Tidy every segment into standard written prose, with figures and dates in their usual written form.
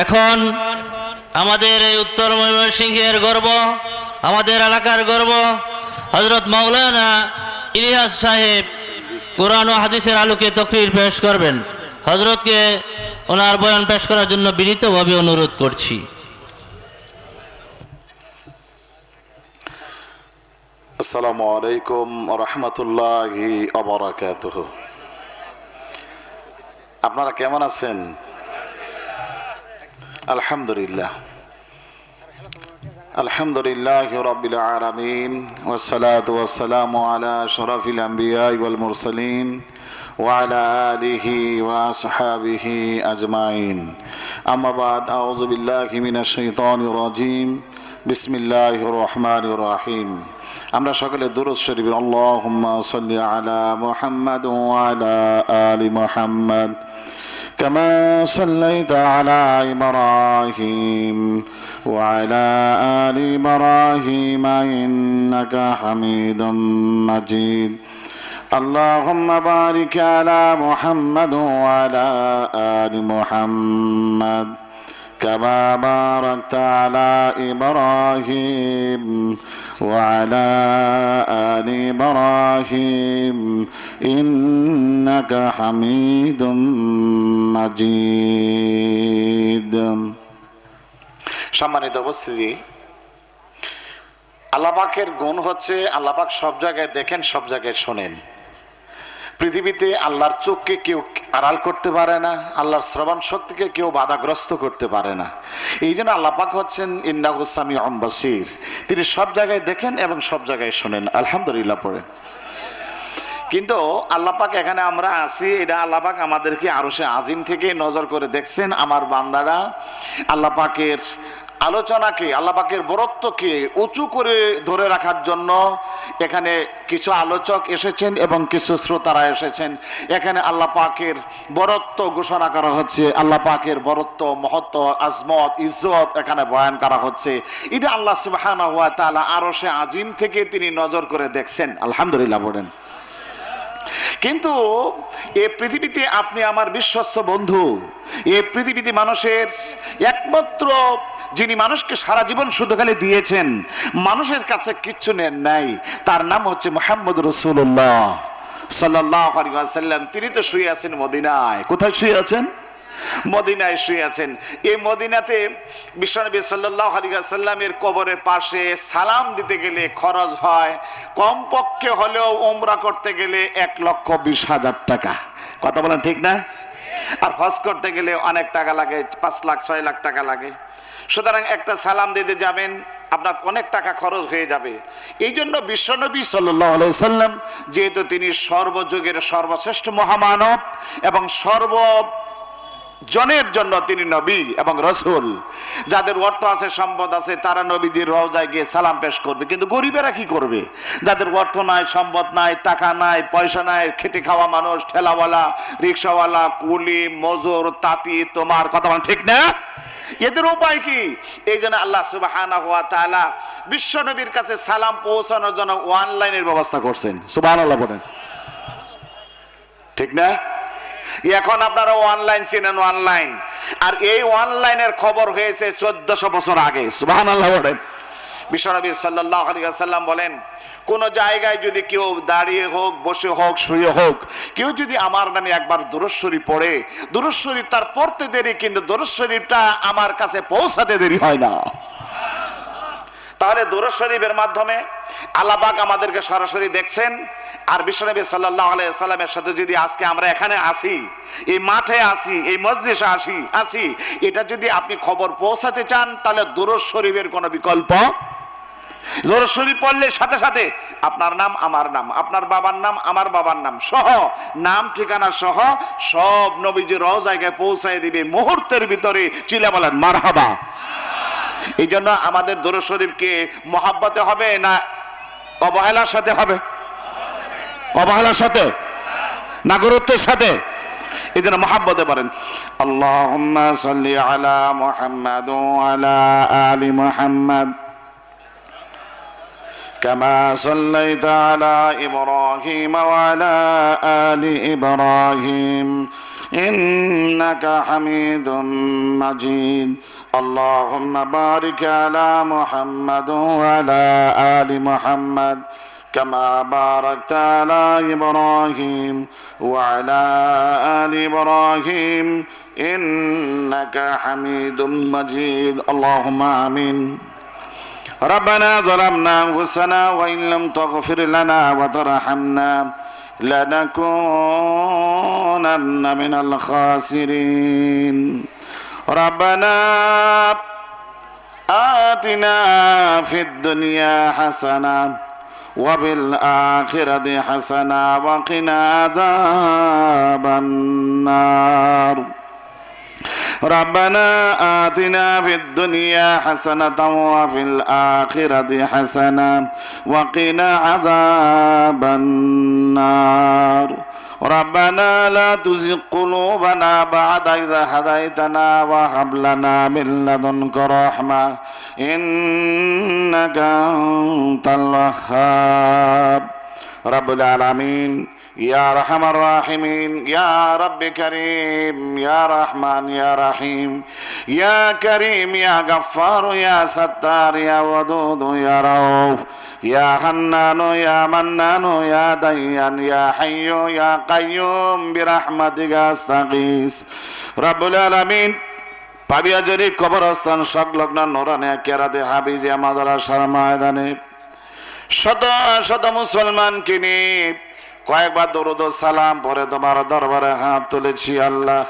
এখন আমাদের এই উত্তর ময়মনসিংহের গর্ব, আমাদের এলাকার গর্ব হযরত মাওলানা ইলিয়াস সাহেব কোরআন ও হাদিসের আলোকে তাকরীর পেশ করবেন। হযরতকে ওনার বয়ান পেশ করার জন্য বিনীতভাবে অনুরোধ করছি। আসসালামু আলাইকুম ওয়া রাহমাতুল্লাহি ওয়া বারাকাতুহু। আপনারা কেমন আছেন? আলহামদুলিল্লাহ, আলহামদুলিল্লাহি রাব্বিল আলামিন ওয়াস সালাতু ওয়াস সালামু আলা আশরাফিল আমবিয়া ওয়াল মুরসালিন ওয়া আলা আলিহি ওয়া আসহাবিহি আজমাইন। আম্মা বাদ, আউযু বিল্লাহি মিনাশ শাইতানির রাজীম। বিসমিল্লাহির রহমানির রহিম। আমরা সকলে দুরূদ শরীফ আল্লাহুম্মা সাল্লি আলা মুহাম্মাদ ওয়া আলা আলি মুহাম্মাদ কামা সাল্লাইতা আলা ইব্রাহিম ওয়া আলা আলি ইব্রাহিম ইন্নাকা হামিদুম মাজিদ। আল্লাহুম্মা বারিক আলা মুহাম্মাদ ওয়া আলা আলি মুহাম্মাদ كما باركت على إبراهيم وعلى آل إبراهيم إنك حميد مجيد। সম্মানিত উপস্থিতি, আল্লাহ পাকের গুণ হচ্ছে আল্লাহ পাক সব জায়গায় দেখেন, সব জায়গায় শোনেন। পৃথিবীতে আল্লাহর চোখকে কেউ আড়াল করতে পারে না, আল্লাহর শ্রবণ শক্তিকে কেউ বাধাগ্রস্ত করতে পারে না। এই জন্য আল্লাহ পাক হচ্ছেন ইন্নাহু সামিউন বাসীর, তিনি সব জায়গায় দেখেন এবং সব জায়গায় শোনেন। আলহামদুলিল্লাহ পড়ে। কিন্তু আল্লাহ পাক এখানে আমরা আছি, এটা আল্লাহ পাক আমাদেরকে আরশে আজিম থেকে নজর করে দেখছেন। আমার বান্দারা আল্লাহ পাকের আলোচনাকে, আল্লাহ পাকের বরত্বকে উঁচু করে ধরে রাখার জন্য এখানে কিছু আলোচক এসেছেন এবং কিছু শ্রোতারা এসেছেন। এখানে আল্লাহ পাকের বরত্ব ঘোষণা করা হচ্ছে, আল্লাহ পাকের বরত্ব, মহত্ব, আজমত, ইজ্জত এখানে বয়ান করা হচ্ছে। এটা আল্লাহ সুবহানাহু ওয়া তাআলা আরশে আজিম থেকে তিনি নজর করে দেখছেন। আলহামদুলিল্লাহ বলেন। কিন্তু এই পৃথিবীতে আপনি আমার বিশ্বস্ত বন্ধু, এই পৃথিবীতে মানুষের একমাত্র যিনি মানুষকে সারা জীবন শুধু খালি দিয়েছেন, মানুষের কাছে কিচ্ছু নেন নাই, তার নাম হচ্ছে মুহাম্মদ রাসূলুল্লাহ সাল্লাল্লাহু আলাইহি ওয়াসাল্লাম। তিনি তো শুয়ে আছেন মদিনায়। কোথায় শুয়ে আছেন? মদিনায় শুয়ে আছেন। এই মদিনাতে বিশ্বনবী সাল্লাল্লাহু আলাইহি ওয়াসাল্লামের কবরের পাশে সালাম দিতে গেলে খরচ হয় কমপক্ষে হলেও উমরা করতে গেলে 1,20,000 টাকা। কথা বলেন ঠিক না? আর হজ করতে গেলে অনেক টাকা লাগে, 5 লাখ 6 লাখ টাকা লাগে। সুতরাং একটা সালাম দিতে যাবেন, আপনার অনেক টাকা খরচ হয়ে যাবে। এই জন্য বিশ্বনবী সাল্লাল্লাহু আলাইহি ওয়াসাল্লাম, যেহেতু তিনি সর্বযুগের সর্বশ্রেষ্ঠ মহামানব এবং জনের জন্য তিনি নবী এবং রসুল, যাদের অর্থ আছে, সম্পদ আছে, তারা নবীদের রওজায় গিয়ে সালাম পেশ করবে। কিন্তু গরিবেরা কি করবে? যাদের অর্থ নাই, সম্পদ নাই, টাকা নাই, পয়সা নাই, খেটে খাওয়া মানুষ, ঠেলাওয়ালা, রিক্সাওয়ালা, কুলি, মজুর, তাঁতি, তোমার কথা বলেন ঠিক না? এদের উপায় কি? এই জন্য আল্লাহ সুবহানাহু ওয়া তাআলা বিশ্ব নবীর কাছে সালাম পৌঁছানোর জন্য অনলাইনের ব্যবস্থা করছেন। সুবহানাল্লাহ বলেন ঠিক না? এখন আপনারা অনলাইন চিনেন, অনলাইন। আর এই অনলাইনের খবর হয়েছে 1400 বছর আগে। সুবহানাল্লাহ বলেন। বিশ্বনবী সাল্লাল্লাহু আলাইহি ওয়াসাল্লাম বলেন, কোন জায়গায় যদি কেউ দাঁড়িয়ে হোক, বসে হোক, শুয়ে হোক, কেউ যদি আমার নামে একবার দুরূদ শরীফ পড়ে, দুরূদ শরীফ তার পড়তে দেরি, কিন্তু দুরূদ শরীফটা আমার কাছে পৌঁছাতে দেরি হয় না। তাহলে দুরূদ শরীফের মাধ্যমে আল্লাহ পাক আমাদেরকে সরাসরি দেখছেন। আর বিশ্বনবী সাল্লাল্লাহু আলাইহি ওয়াসাল্লামের সাথে যদি আজকে আমরা এখানে আসি, এই মাঠে আসি, এই মজলিসে আসি, এটা যদি আপনি খবর পৌঁছাতে চান, তাহলে দুরূদ শরীফের কোনো বিকল্প। দুরূদ শরীফ পড়লে সাথে সাথে আপনার নাম, আমার নাম, আপনার বাবার নাম, আমার বাবার নাম সহ, নাম ঠিকানা সহ সব নবীজির রওজায় পৌঁছায় দিবে মুহূর্তের ভিতরে। চিল্লা বলেন মারহাবা। এই জন্য আমাদের দুরূদ শরীফকে মহব্বতে হবে না অবহেলার সাথে হবে? অবহেলার সাথে না গুরুত্বের সাথে? এই জন্য মহব্বতে পারেন। আল্লাহুম্মা সাল্লি আলা মুহাম্মাদ ওয়া আলা আলি মুহাম্মাদ কামা সাল্লাইতা আলা ইব্রাহিম ওয়া আলা আলি ইব্রাহিম إنك حميد مجيد اللهم بارك على محمد وعلى آل محمد كما باركت على إبراهيم وعلى آل إبراهيم إنك حميد مجيد اللهم آمين ربنا ظلمنا أنفسنا وإن لم تغفر لنا وترحمنا لنكونن من الخاسرين ربنا آتنا في الدنيا حسنة وفي الآخرة حسنة وقنا عذاب النار ربنا آتنا في الدنيا حسنة وفي الآخرة حسنة وقنا عذاب النار ربنا لا تزغ قلوبنا بعد إذا هديتنا وهب لنا من لدنك رحمة إنك أنت الوهاب رب العالمين يا أرحم الراحمين يا رب كريم يا رحمن يا رحيم يا كريم يا غفار يا ستار يا ودود يا رؤوف يا حنان يا منان يا ديان يا حي يا قيوم برحمتك أستغيث رب العالمين পাবিয়াজেরি কবরস্থান সংলগ্ন নোরানে কেরাতে হাফিজিয়া মাদ্রাসার ময়দানে শত শত মুসলমানকে নিয়ে কয়েকবার দরুদ ও সালাম পরে তোমার দরবারে হাত তুলেছি আল্লাহ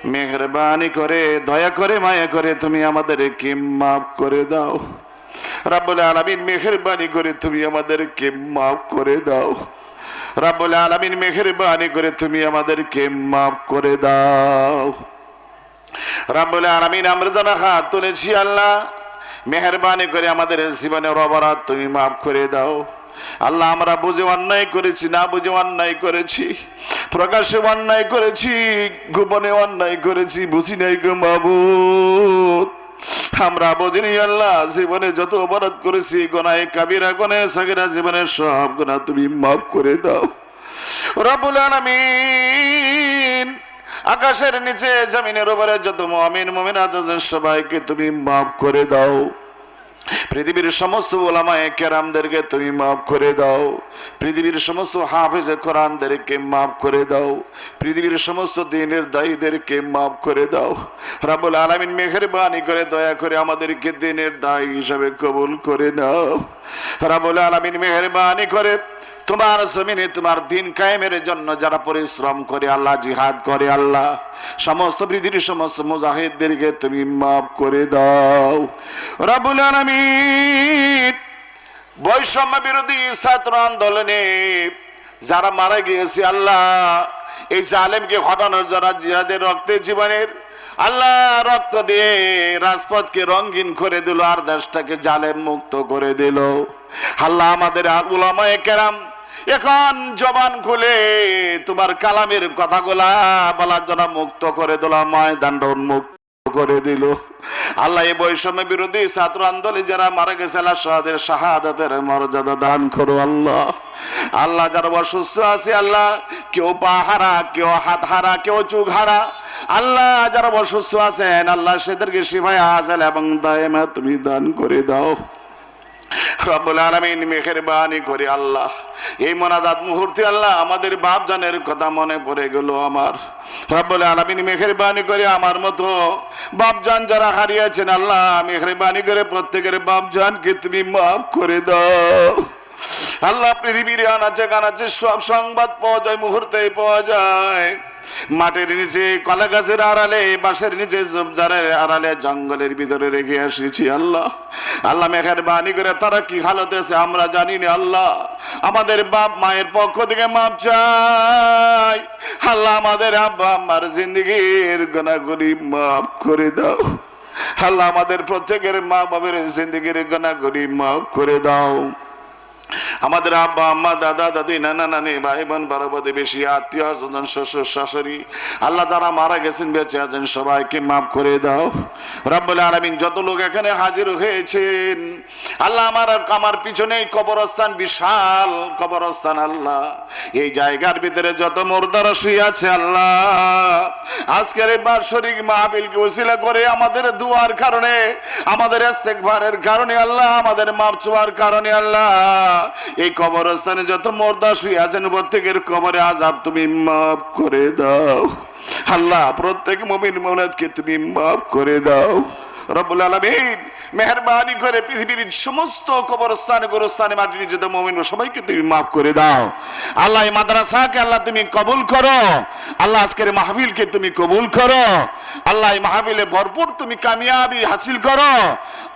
মেহেরবানি করে দয়া করে মায়া করে তুমি আমাদেরকে মাফ করে দাও রব্বুল আলামিন মেহেরবানি করে তুমি আমাদেরকে মাফ করে দাও রব্বুল আলামিন মেহেরবানি করে তুমি আমাদেরকে মাফ করে দাও রব্বুল আলামিন আমরা যেন হাত তুলেছি আল্লাহ মেহেরবানি করে আমাদের জীবনের অপরাধ তুমি মাফ করে দাও আল্লাহ আমরা বুঝে অন্যায় করেছি না বুঝে অন্যায় করেছি প্রকাশ্যে অন্যায় করেছি গোপনে অন্যায় করেছি বুঝি নাই গো মাবুদ আমরা বুঝিনি আল্লাহ জীবনে যত অপরাধ করেছি গুনাহে কাবিরা গুনাহে সাগীরা জীবনের সব গুনাহ তুমি মাফ করে দাও রব্বুল আলামিন আকাশের নিচে জমিনের উপরে যত মুমিন মুমিনাত আছেন সবাইকে তুমি মাফ করে দাও পৃথিবীর সমস্ত উলামায়ে কেরামদেরকে তুমি মাফ করে দাও পৃথিবীর সমস্ত হাফেজে কোরআনদেরকে মাফ করে দাও পৃথিবীর সমস্ত দ্বীনের দায়ীদেরকে মাফ করে দাও রব্বুল আলামিন মেহেরবানি করে দয়া করে আমাদেরকে দ্বীনের দায়ী হিসাবে কবুল করে নাও রব্বুল আলামিন মেহেরবানি করে তোমার জমিনে তোমার দিন কায়েমের জন্য যারা পরিশ্রম করে আল্লাহ জিহাদ করে আল্লাহ সমস্ত পৃথিবীর সমস্ত মুজাহিদদেরকে তুমি মাফ করে দাও রব্বুল আলামিন বৈষম্য বিরোধী ছাত্র আন্দোলনে যারা মারা গিয়েছে আল্লাহ এই জালেমকে ঘটানোর যারা জিহাদের রক্তে জীবনের আল্লাহ রক্ত দিয়ে রাজপথকে রঙিন করে দিল আর দেশটাকে জালেম মুক্ত করে দিল আল্লাহ আমাদের উলামায়ে কেরাম এখন জবান খুলে তোমার কালামের কথাগুলা বলার জন্য মুক্ত করে দিল ময়দান উন্মুক্ত করে দিল আল্লাহ এই বৈষম্য বিরোধী ছাত্র আন্দোলনে যারা মারা গেছে আল্লাহ তাদের শাহাদাতের মর্যাদা দান করো আল্লাহ আল্লাহ যারা অসুস্থ আছে আল্লাহ কেউ পা হারা কেউ হাত হারা কেউ চোখ হারা আল্লাহ যারা অসুস্থ আছেন আল্লাহ সেদেরকে শিফায়ে আজল এবং দায়েমা তুমি দান করে দাও রব্বুল আলামিন মেহেরবানি করে আল্লাহ এই মোনাজাত মুহূর্তে আল্লাহ আমাদের বাপ জানের কথা মনে পড়ে গেল আমার রব্বুল আলামিন মেহেরবানি করে আমার মতো বাপ জান যারা হারিয়েছেন আল্লাহ মেহেরবানি করে প্রত্যেকের বাপ জানকে তুমি মাফ করে দাও আল্লাহ পৃথিবীর আনাচে কানাচে সব সংবাদ পাওয়া যায় মুহূর্তেই পাওয়া যায় মাটির নিচে কলা গাছের আড়ালে বাঁশের নিচে ঝোপঝাড়ের আড়ালে জঙ্গলের ভিতরে রেখে এসেছি আল্লাহ আল্লাহ মেহেরবানি করে তারা কি হালতে আছে আমরা জানি না আল্লাহ আমাদের বাপ মায়ের পক্ষ থেকে মাপ চাই আল্লাহ আমাদের আব্বা আম্মার জিন্দেগির গুনাহগুলি মাফ করে দাও আল্লাহ আমাদের প্রত্যেকের মা বাবার জিন্দেগির গুনাহগুলি মাফ করে দাও আমাদের আব্বা আম্মা দাদা দাদি নানা নানি ভাই বোন বড় প্রতিবেশী আত্মীয় স্বজন শ্বশুর শাশুড়ি আল্লাহ যারা মারা গেছেন বেঁচে আছেন সবাইকে মাফ করে দাও রব্বুল আলামিন। যত লোক এখানে হাজির হয়েছেন আল্লাহ আমার পিছনে কবরস্থান, বিশাল কবরস্থান আল্লাহ, এই জায়গার ভিতরে যত মুর্দারা শুয়ে আছে আল্লাহ, আজকের এই বাৎসরিক মাহফিলকে ওসিলা করে আমাদের দুয়ার কারণে, আমাদের ইস্তেগফারের কারণে আল্লাহ, আমাদের মাফ চাওয়ার কারণে আল্লাহ, এই কবরস্থানে যত মুর্দা শুয়ে আছেন প্রত্যেকের কবরে আযাব তুমি মাফ করে দাও আল্লাহ। প্রত্যেক মুমিন মুমিনাতকে তুমি মাফ করে দাও রব্বুল আলামিন। মেহেরবানি করে পৃথিবীর সমস্ত কবরস্থানে গোরস্থানে মাটি নিযুত মুমিন সবাইকে তুমি মাফ করে দাও আল্লাহ। এই মাদ্রাসাকে আল্লাহ তুমি কবুল করো আল্লাহ। আজকের মাহফিলকে তুমি কবুল করো আল্লাহ। এই মাহফিলে ভরপুর তুমি কামিয়াবি হাসিল করো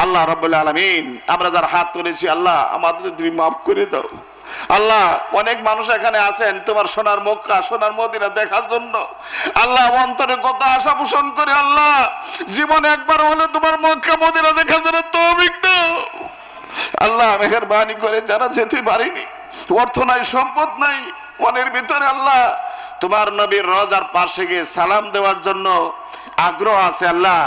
আল্লাহ রব্বুল আলামিন। আমরা যারা হাত তুলেছি আল্লাহ আমাদের তুমি মাফ করে দাও আল্লাহ। অনেক মানুষ এখানে আছেন তোমার সোনার মক্কা সোনার মদিনা দেখার জন্য আল্লাহ, অন্তরে কত আশা পোষণ করে আল্লাহ, জীবনে একবার হলে তোমার মক্কা মদিনা দেখার জন্য তৌফিক দাও আল্লাহ। মেহেরবানি করে যারা যেতে পারেনি, অর্থ নাই সম্পদ নাই, মনের ভিতরে আল্লাহ তোমার নবীর রওজার পাশে গিয়ে সালাম দেওয়ার জন্য আগ্রহ আছে আল্লাহ,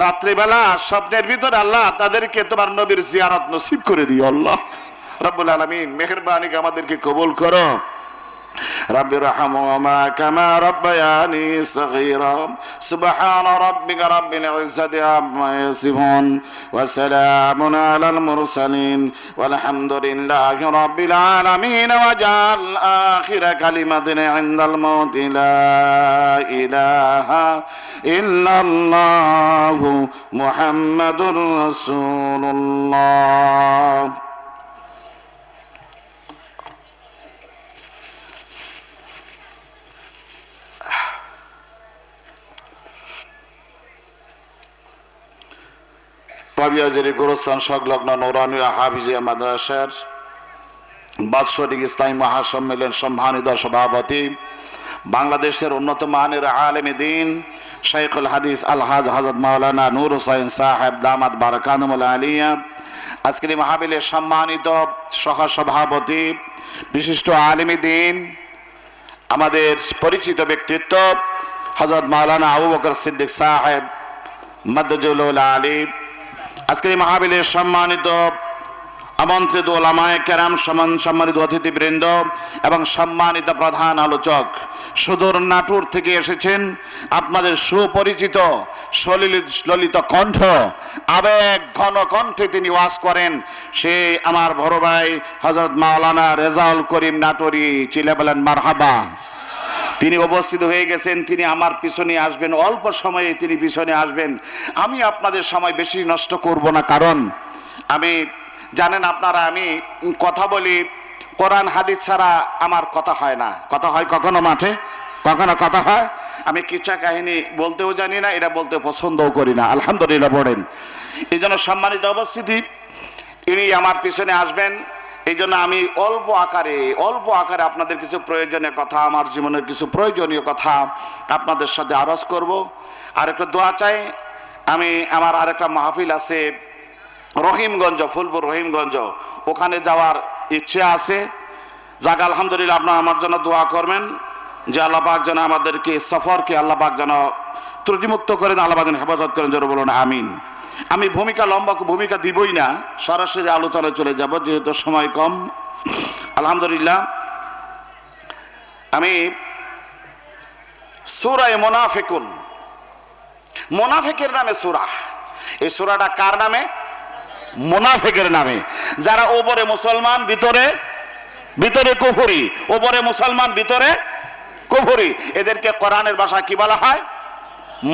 রাত্রিবেলা স্বপ্নের ভিতরে আল্লাহ তাদেরকে তোমার নবীর জিয়ারত নসিব করে দিও আল্লাহ রব্বুল আলামিন। মেহেরবানি করে আমাদেরকে কবুল করো। রব্বি রহমহুমা কামা রব্বায়ানি সগীরা। সুবহান রাব্বিকা রাব্বিল ইজ্জাতি আম্মা ইয়াসিফুন ওয়া সালামুন আলাল মুরসালিন ওয়ালহামদুলিল্লাহি রাব্বিল আলামিন। ওয়াজআল আখিরা কালিমাতিন ইনদাল মাউতি লা ইলাহা ইল্লাল্লাহু মুহাম্মাদুর রাসূলুল্লাহ। পাবিয়াজের গোরস্থান সংলগ্ন নূরানিয়া হাফিজিয়া মাদ্রাসার বাৎসরিক ইসলামী মহাসম্মেলন সম্মানিত সভাপতি বাংলাদেশের উন্নত মানের আলেম দ্বীন শাইখুল হাদিস আলহাজ হযরত মাওলানা নূর হোসেন সাহেব দামাত বারাকাতুহুল আলিয়া, আজকের এই মাহফিলের সম্মানিত সহসভাপতি বিশিষ্ট আলেম দ্বীন আমাদের পরিচিত ব্যক্তিত্ব হযরত মাওলানা আবু বকর সিদ্দিক সাহেব মাদজুল আলী, আজকের এই মাহফিলের সম্মানিত আমন্ত্রিত ওলামায়ে কেরাম, সম্মানিত অতিথিবৃন্দ এবং সম্মানিত প্রধান আলোচক, সুদূর নাটোর থেকে এসেছেন, আপনাদের সুপরিচিত ললিত কণ্ঠ, আবেগ ঘন কণ্ঠে তিনি ওয়াজ করেন, সে আমার বড় ভাই হযরত মাওলানা রেজাউল করিম নাটোরি, চিল্লা বলেন মারহাবা। তিনি উপস্থিত হয়ে গেছেন, তিনি আমার পিছনে আসবেন, অল্প সময়ে তিনি পিছনে আসবেন। আমি আপনাদের সময় বেশি নষ্ট করব না, কারণ আমি জানেন আপনারা আমি কথা বলি, কোরআন হাদিস ছাড়া আমার কথা হয় না। কথা হয় কখনো মাঠে, কখনো কথা হয়। আমি কিচ্ছা কাহিনী বলতেও জানি না, এটা বলতে পছন্দও করি না, আলহামদুলিল্লাহ পড়েন। এই জন্য সম্মানিত উপস্থিতি, ইনি আমার পিছনে আসবেন। এই জন্য আমি অল্প আকারে আপনাদের কিছু প্রয়োজনীয় কথা, আমার জীবনের কিছু প্রয়োজনীয় কথা আপনাদের সাথে আরজ করব। আর একটা দোয়া চাই। আমি আমার আরেকটা মাহফিল আছে রহিমগঞ্জ, ফুলপুর রহিমগঞ্জ, ওখানে যাওয়ার ইচ্ছে আছে। যাক আলহামদুলিল্লাহ, আপনারা আমার জন্য দোয়া করবেন যে আল্লাহ পাক যেন আমাদেরকে সফরকে আল্লাহ পাক যেন ত্রুটিমুক্ত করেন, আল্লাহ পাক যেন হেফাজত করেন, যেন বলুন আমিন। আমি লম্বা ভূমিকা দিবই না, সরাসরি আলোচনায় চলে যাব যেহেতু সময় কম। আলহামদুলিল্লাহ, আমি সূরা মুনাফিকুন, মুনাফিকের নামে সূরা। এই সূরাটা কার নামে? মুনাফিকের নামে। যারা ওপরে মুসলমান ভিতরে কুফরি, ওপরে মুসলমান ভিতরে কুফরি, এদেরকে কোরআনের ভাষা কি বলা হয়?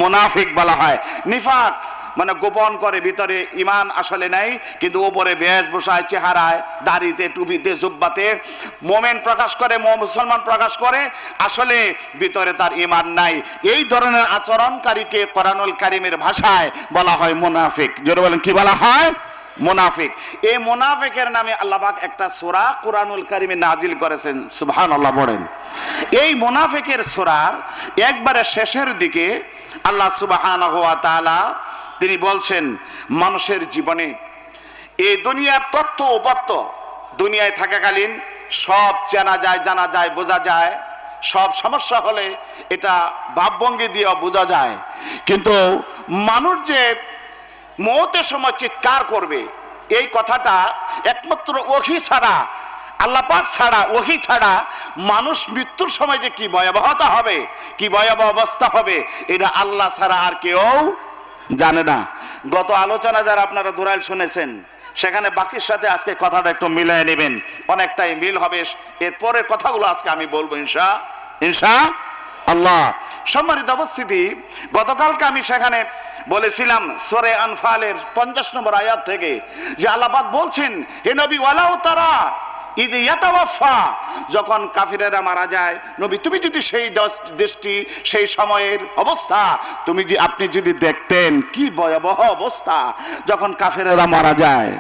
মুনাফিক বলা হয়। নিফাক মানে গোপন করে, ভিতরে ইমান আসলে নাই, কিন্তু উপরে বেশভূষায়, চেহারায়, দাড়িতে, টুপিতে, জুব্বাতে মোমেন প্রকাশ করে, মুসলমান প্রকাশ করে, আসলে ভিতরে তার ইমান নাই। এই ধরনের আচরণকারীকে কোরআনুল কারীমের ভাষায় বলা হয় মুনাফিক। জোরে বলেন কি বলা হয়? মুনাফিক। এই মুনাফিকের নামে আল্লাহ পাক একটা সূরা কোরআনুল কারীমে নাজিল করেছেন, সুবহানাল্লাহ বলেন। এই মুনাফিকের সূরার একবারে শেষের দিকে আল্লাহ সুবহানাহু ওয়া তাআলা তিনি বলছেন, মানুষের জীবনে এই দুনিয়ার তথ্য উপাত্ত দুনিয়ায় থাকাকালীন সব চেনা যায়, জানা যায়, বোঝা যায়, সব সমস্যা হলে এটা ভাবভঙ্গি দিয়ে বোঝা যায়। কিন্তু মানুষ যে মওতের সময় চিৎকার করবে, এই কথাটা একমাত্র ওহী ছাড়া, আল্লাহ পাক ছাড়া, ওহী ছাড়া মানুষ মৃত্যুর সময় যে কি ভয়াবহতা হবে, কি ভয়াবহ অবস্থা হবে, এটা আল্লাহ ছাড়া আর কেউ জানে না। গত আলোচনা যারা আপনারা দুরাইল শুনেছেন, সেখানে বাকির সাথে আজকে কথাটা একটু মিলিয়ে নেবেন, অনেকটাই মিল হবে। এরপরের কথাগুলো আজকে আমি বলবো ইনশাআল্লাহ। সম্মানিত উপস্থিতি, গতকালকে আমি সেখানে বলেছিলাম সূরা আনফালের 50 নম্বর আয়াত থেকে যে আল্লাহ পাক বলছেন, হে নবী, ওয়ালাউ তারা ইয ইয়াতাওয়াফা, যখন কাফিরেরা মারা যায়, নবী তুমি যদি সেই দেশটি, সেই সময়ের অবস্থা আপনি যদি দেখতেন, কি ভয়াবহ অবস্থা যখন কাফিরেরা মারা যায়।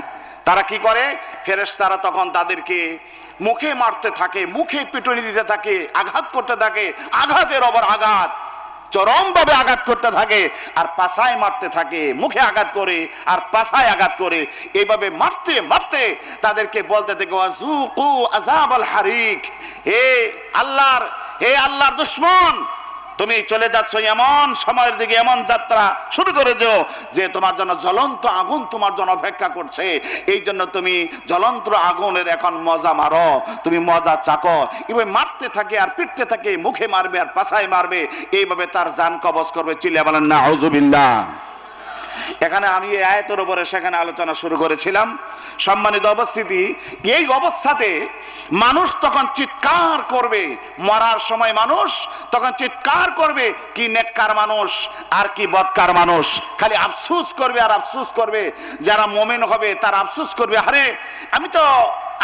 তারা কি করে? ফেরেশতারা তখন তাদেরকে মুখে মারতে থাকে, মুখে পিটুনি দিতে থাকে, আঘাত করতে থাকে, আঘাতের ওপর আঘাত, চরমভাবে আঘাত করতে থাকে, আর পাছায় মারতে থাকে, মুখে আঘাত করে আর পাছায় আঘাত করে, এইভাবে মারতে মারতে তাদেরকে বলতে থাকে, ওয়াজুকু আযাবাল হারিক, হে আল্লাহর দুশমন, তুমি চলে যাচ্ছ এমন সময়ের দিকে, এমন যাত্রা শুরু করেছো যে তোমার জন্য জ্বলন্ত আগুন তোমার জন্য অপেক্ষা করছে। এই জন্য তুমি জ্বলন্ত আগুনের এখন মজা মারো, তুমি মজা চাকো। এভাবে মারতে থাকে আর পিটতে থাকে, মুখে মারবে আর পাছায় মারবে, এইভাবে তার জান কবজ করবে। চিল্লায়া বলেন না আউযুবিল্লাহ। এখানে আমি এই আয়াতের উপরে সেখানে আলোচনা শুরু করেছিলাম। সম্মানিত উপস্থিতি, এই অবস্থাতে মানুষ তখন চিৎকার করবে, মরার সময় মানুষ তখন চিৎকার করবে, কি নেককার মানুষ আর কি বদকার মানুষ, খালি আফসোস করবে আর আফসোস করবে। যারা মুমিন হবে তারা আফসোস করবে, আরে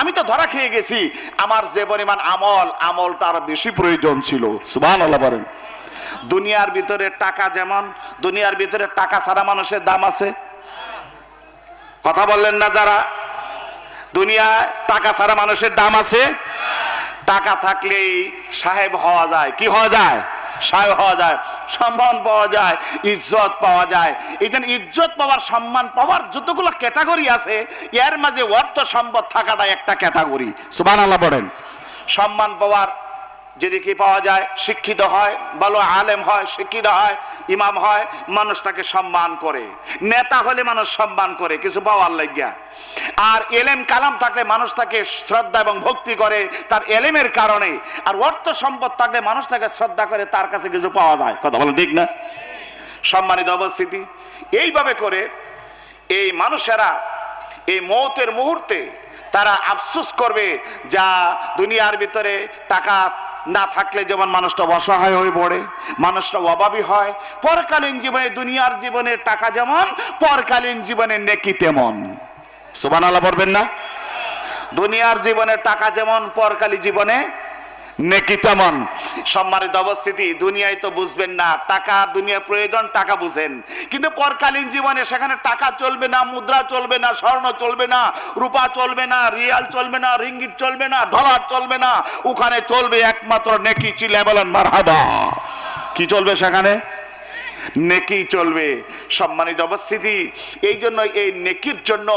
আমি তো ধরা খেয়ে গেছি, আমার যে পরিমাণ আমলটা আরো বেশি প্রয়োজন ছিল। সুবহানাল্লাহ বলেন। দুনিয়ার ভিতরে টাকা, যেমন দুনিয়ার ভিতরে টাকা ছাড়া মানুষের দাম আছে, কথা বললেন না যারা? দুনিয়ায় টাকা ছাড়া মানুষের দাম আছে। টাকা থাকলেই সাহেব হওয়া যায়, কি হওয়া যায়? সাহেব হওয়া যায়, সম্মান পাওয়া যায়, ইজ্জত পাওয়া যায়। এই জন্য ইজ্জত পাওয়ার, সম্মান পাওয়ার যতগুলো ক্যাটাগরি আছে, এর মাঝে অর্থ সম্পদ থাকাটা একটা ক্যাটাগরি। সুবহানাল্লাহ বলেন। সম্মান পাওয়ার যদি কি পাওয়া যায়, শিক্ষিত হয়, ভালো আলেম হয়, শিক্ষিত হয়, ইমাম হয়, মানুষ তাকে সম্মান করে। নেতা হলে মানুষ সম্মান করে কিছু পাওয়ার লাগিয়া। আর এলেম কালাম থাকলে মানুষ তাকে শ্রদ্ধা এবং ভক্তি করে তার এলেমের কারণে। আর অর্থ সম্পদ থাকলে মানুষ তাকে শ্রদ্ধা করে তার কাছে কিছু পাওয়া যায়। কথা বলেন ঠিক না? সম্মানিত উপস্থিতি, এইভাবে করে এই মানুষেরা এই মওতের মুহূর্তে তারা আফসোস করবে, যা দুনিয়ার ভিতরে টাকা না থাকলে যেমন মানুষটা অসহায় হয়ে পড়ে, মানুষটা অভাবী হয়, পরকালীন জীবনে, দুনিয়ার জীবনে টাকা যেমন, পরকালীন জীবনে নেকি তেমন। সুবহানাল্লাহ বলবেন না? দুনিয়ার জীবনে টাকা যেমন, পরকালীন জীবনে নেকি তেমন। সম্মানিত উপস্থিতি, দুনিয়ায় তো বুঝবেন না, টাকা দুনিয়া প্রয়োজন, টাকা বুঝেন, কিন্তু পরকালীন জীবনে সেখানে টাকা চলবে না, মুদ্রা চলবে না, স্বর্ণ চলবে না, রূপা চলবে না, রিয়াল চলবে না, রিঙ্গিট চলবে না, ডলার চলবে না, ওখানে চলবে একমাত্র নেকি। চিল্লায়া বলেন মারহাবা। কি চলবে সেখানে? নেকি চলবে। সম্মানিত উপস্থিতি, এই জন্য এই নেকির জন্য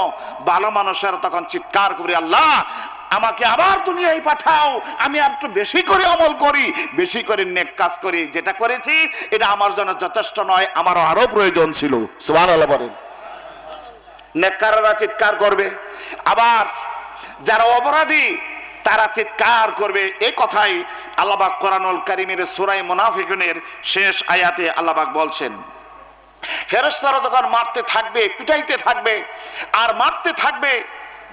ভালো মানুষেরা তখন চিৎকার করে, আল্লাহ আমাকে আবার দুনিয়ায় পাঠাও, আমি আর একটু বেশি করে আমল করি, বেশি করে নেক কাজ করি, যেটা করেছি এটা আমার জন্য যথেষ্ট নয়, আমারও আরো প্রয়োজন ছিল। সুবহানাল্লাহ বলেন। নেককাররা চিৎকার করবে, আবার যারা অপরাধী তারা চিৎকার করবে। এই কথাই আল্লাহ পাক কোরআনুল কারীমের সূরা মুনাফিকুনের শেষ আয়াতে আল্লাহ পাক বলছেন, ফেরেশতারা যখন মারতে থাকবে, পিটাইতে থাকবে আর মারতে থাকবে,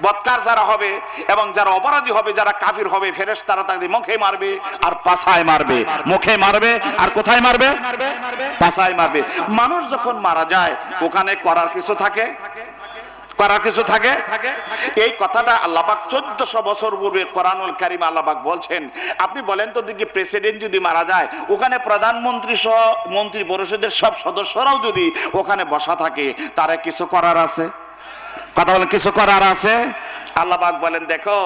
বদকার যারা হবে এবং যারা অপরাধী হবে, যারা কাফির হবে, ফেরেশতারা তাদের মুখে মারবে আর পাছায় মারবে, মুখে মারবে আর কোথায় মারবে? পাছায় মারবে। মানুষ যখন মারা যায় ওখানে করার কিছু থাকে, করার কিছু থাকে। এই কথাটা আল্লাহ পাক 1400 বছর পূর্বে কোরআনুল কারীম আল্লাহ পাক বলছেন। আপনি বলেন তো দেখি, প্রেসিডেন্ট যদি মারা যায়, ওখানে প্রধানমন্ত্রী সহ মন্ত্রী পরিষদের সব সদস্যরাও যদি ওখানে বসা থাকে, তারা কিছু করার আছে? কথা বলেন, কিছু করার আছে? আল্লাহ পাক বলেন, দেখো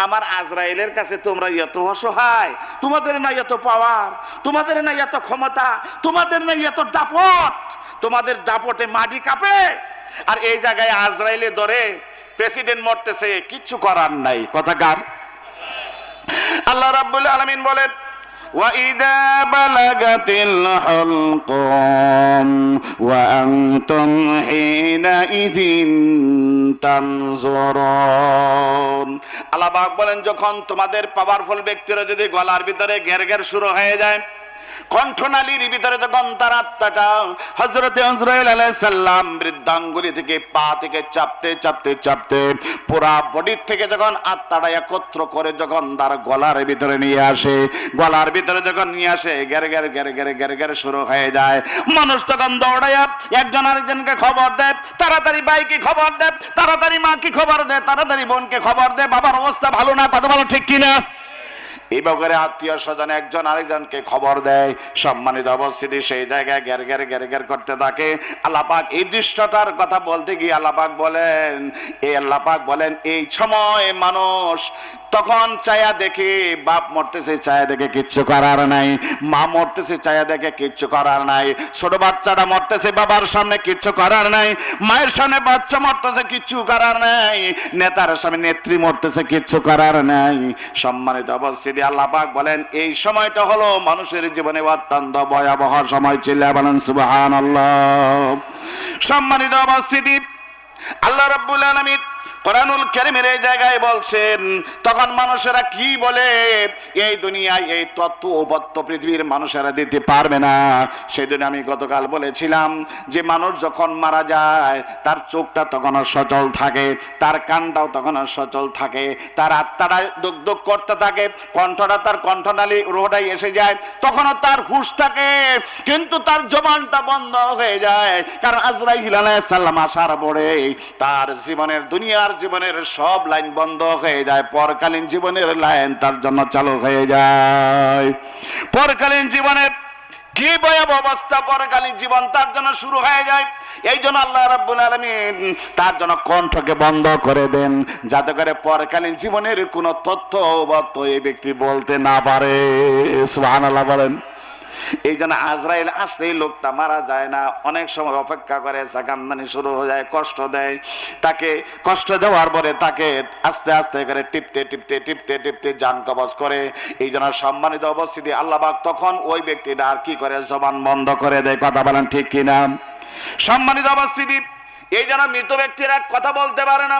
আমার আজরাইলের কাছে তোমরা এত অসহায়, তোমাদের না এত পাওয়ার, তোমাদের না এত ক্ষমতা, তোমাদের না এত দাপট, তোমাদের দাপটে মাটি কাঁপে। আর এই জায়গায় আজরাইলে ধরে প্রেসিডেন্ট মরতেছে, কিচ্ছু করার নাই, কথাকার। আল্লাহ রাব্বুল আলামিন বলেন وَإِذَا بَلَغَتِ الْحُلْقُمْ وَأَنْتُمْ حِينَئِذٍ تَنْظُرُونَ। আল্লাহ পাক বলেন যখন তোমাদের পাওয়ারফুল ব্যক্তিরা যদি গলার ভিতরে ঘের ঘের শুরু হয়ে যায়, কণ্ঠনালীর ভিতরে যখন তার আত্মাটা হযরতে আজরাইল আলাইহিস সালাম বৃদ্ধাঙ্গুলি থেকে পা থেকে চাপতে চাপতে চাপতে পুরা বডি থেকে যখন আত্মাটা একত্র করে যখন তার গলার ভিতরে নিয়ে আসে, গলার ভিতরে যখন নিয়ে আসে গের গের গের গের গের গের শুরু হয়ে যায়। মানুষ তখন দৌড়াইয়া একজন আরেকজনকে খবর দেয়, তাড়াতাড়ি ভাইকে খবর দেয়, তাড়াতাড়ি মাকে খবর দেয়, তাড়াতাড়ি বোনকে খবর দেয়, বাবার অবস্থা ভালো না, কথা বলো ঠিক কিনা। এইভাবে আত্মীয় স্বজন একজন আরেকজনকে খবর দেয়। সম্মানিত উপস্থিতি, সেই জায়গায় গ্যার গ্যার গ্যার গ্যার করতে থাকে। আল্লাহ পাক এই দৃশ্যটার কথা বলতে গিয়ে আল্লাহ পাক বলেন এই সময় মানুষ তখন চায়া দেখে বাপ মরতেছে, চায়া দেখে কিচ্ছু করার নাই, মা মরতেছে, চায়া দেখে কিচ্ছু করার নাই, ছোট বাচ্চাটা মরতেছে, বাবার সামনে কিচ্ছু করার নাই, মায়ের সামনে বাচ্চা মরতেছে, কিচ্ছু করার নাই, নেতার সামনে নেত্রী মরতেছে, কিচ্ছু করার নাই। সম্মানিত উপস্থিতি, আল্লাহ পাক বলেন এই সময়টা হলো মানুষের জীবনে অত্যন্ত ভয়াবহ সময় ছিল। বলেন সুবহানাল্লাহ। সম্মানিত উপস্থিতি, আল্লাহ রাব্বুল আলামিন কোরআনুল কারীমের এই জায়গায় বলছেন তখন মানুষেরা কি বলে, এই দুনিয়ায় এই তত্ত্ব উপত্য পৃথিবীর মানুষেরা দিতে পারবে না। সেদিন আমি গতকাল বলেছিলাম যে মানুষ যখন মারা যায় তার চোখটা তখনও সচল থাকে, তার কানটাও তখনও সচল থাকে, তার আত্মাটা দুক দুক করতে থাকে, কণ্ঠটা তার কণ্ঠনালী রোহটাই এসে যায়, তখনও তার হুঁশ থাকে, কিন্তু তার জবানটা বন্ধ হয়ে যায়। কারণ আজরাইল আলাইহিস সালাম আসার পরে তার জীবনের দুনিয়ার জীবনের সব লাইন বন্ধ হয়ে যায়, পরকালীন জীবনের লাইন তার জন্য চালু হয়ে যায়। পরকালীন জীবনের কি ভয়াবহ অবস্থা, পরকালীন জীবন তার জন্য শুরু হয়ে যায়। এই জন্য আল্লাহ রাব্বুল আলামিন তার জন্য কণ্ঠকে বন্ধ করে দেন, যাতে করে পরকালীন জীবনের কোনো তথ্য এই ব্যক্তি বলতে না পারে। সুবহানাল্লাহ বলেন। এই জন্য আজরাইল আসলেই লোকটা মারা যায় না, অনেক সময় অপেক্ষা করে, কান্নানি শুরু হয়ে যায়, কষ্ট দেয় তাকে। কষ্ট দেওয়ার পরে তাকে আস্তে আস্তে করে টিপতে টিপতে টিপতে টিপতে জান কবজ করে। এই জন্য সম্মানিত উপস্থিতি, আল্লাহ পাক তখন ওই ব্যক্তিটা আর কি করে, জবান বন্ধ করে দেয়। কথা বলেন ঠিক কিনা। সম্মানিত উপস্থিতি, এই জন্য মৃত ব্যক্তিরা কথা বলতে পারে না,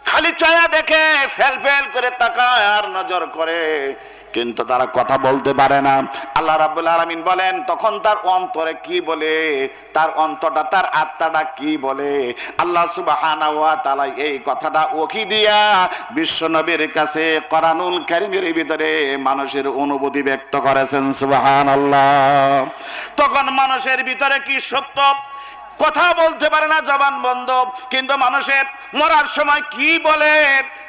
খালি চায়া দেখে, ফেল ফেল করে তাকায় আর নজর করে, কিন্তু তারা কথা বলতে পারে না। আল্লাহ রাব্বুল আলামিন বলেন তখন তার অন্তরে কি বলে, তার অন্তরটা, তার আত্মাটা কি বলে। আল্লাহ সুবহানাহু ওয়া তাআলা এই কথাটা ওহী দিয়া বিশ্ব নবীর কাছে কোরআনুল কারীমের ভিতরে মানুষের অনুভূতি ব্যক্ত করেছেন। সুবহানাল্লাহ। তখন মানুষের ভিতরে কি সত্য, কথা বলতে পারে না, জবান বন্ধ, কিন্তু মানুষের মরার সময় কি বলে,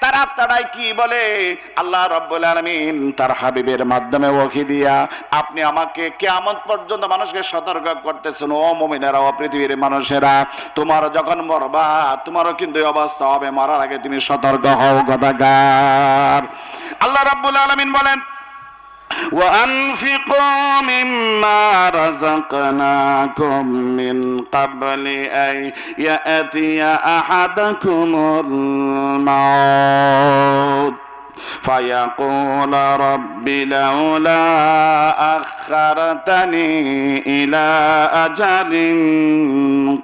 তার আত্মাটাই কি বলে, আল্লাহ রাব্বুল আলামিন তার হাবিবের মাধ্যমে ওহী দিয়া আপনি আমাকে কিয়ামত পর্যন্ত মানুষকে সতর্ক করতেছেন, ও মুমিনেরা, ও পৃথিবীর মানুষেরা, তোমার যখন মরবা তোমারও কিন্তু এই অবস্থা হবে, মরার আগে তুমি সতর্ক হও। কথাকার। আল্লাহ রাব্বুল আলামিন বলেন وأنفقوا مما رزقناكم من قبل أن يأتي أحدكم الموت فيقول رب لولا أخرتني إلى أجل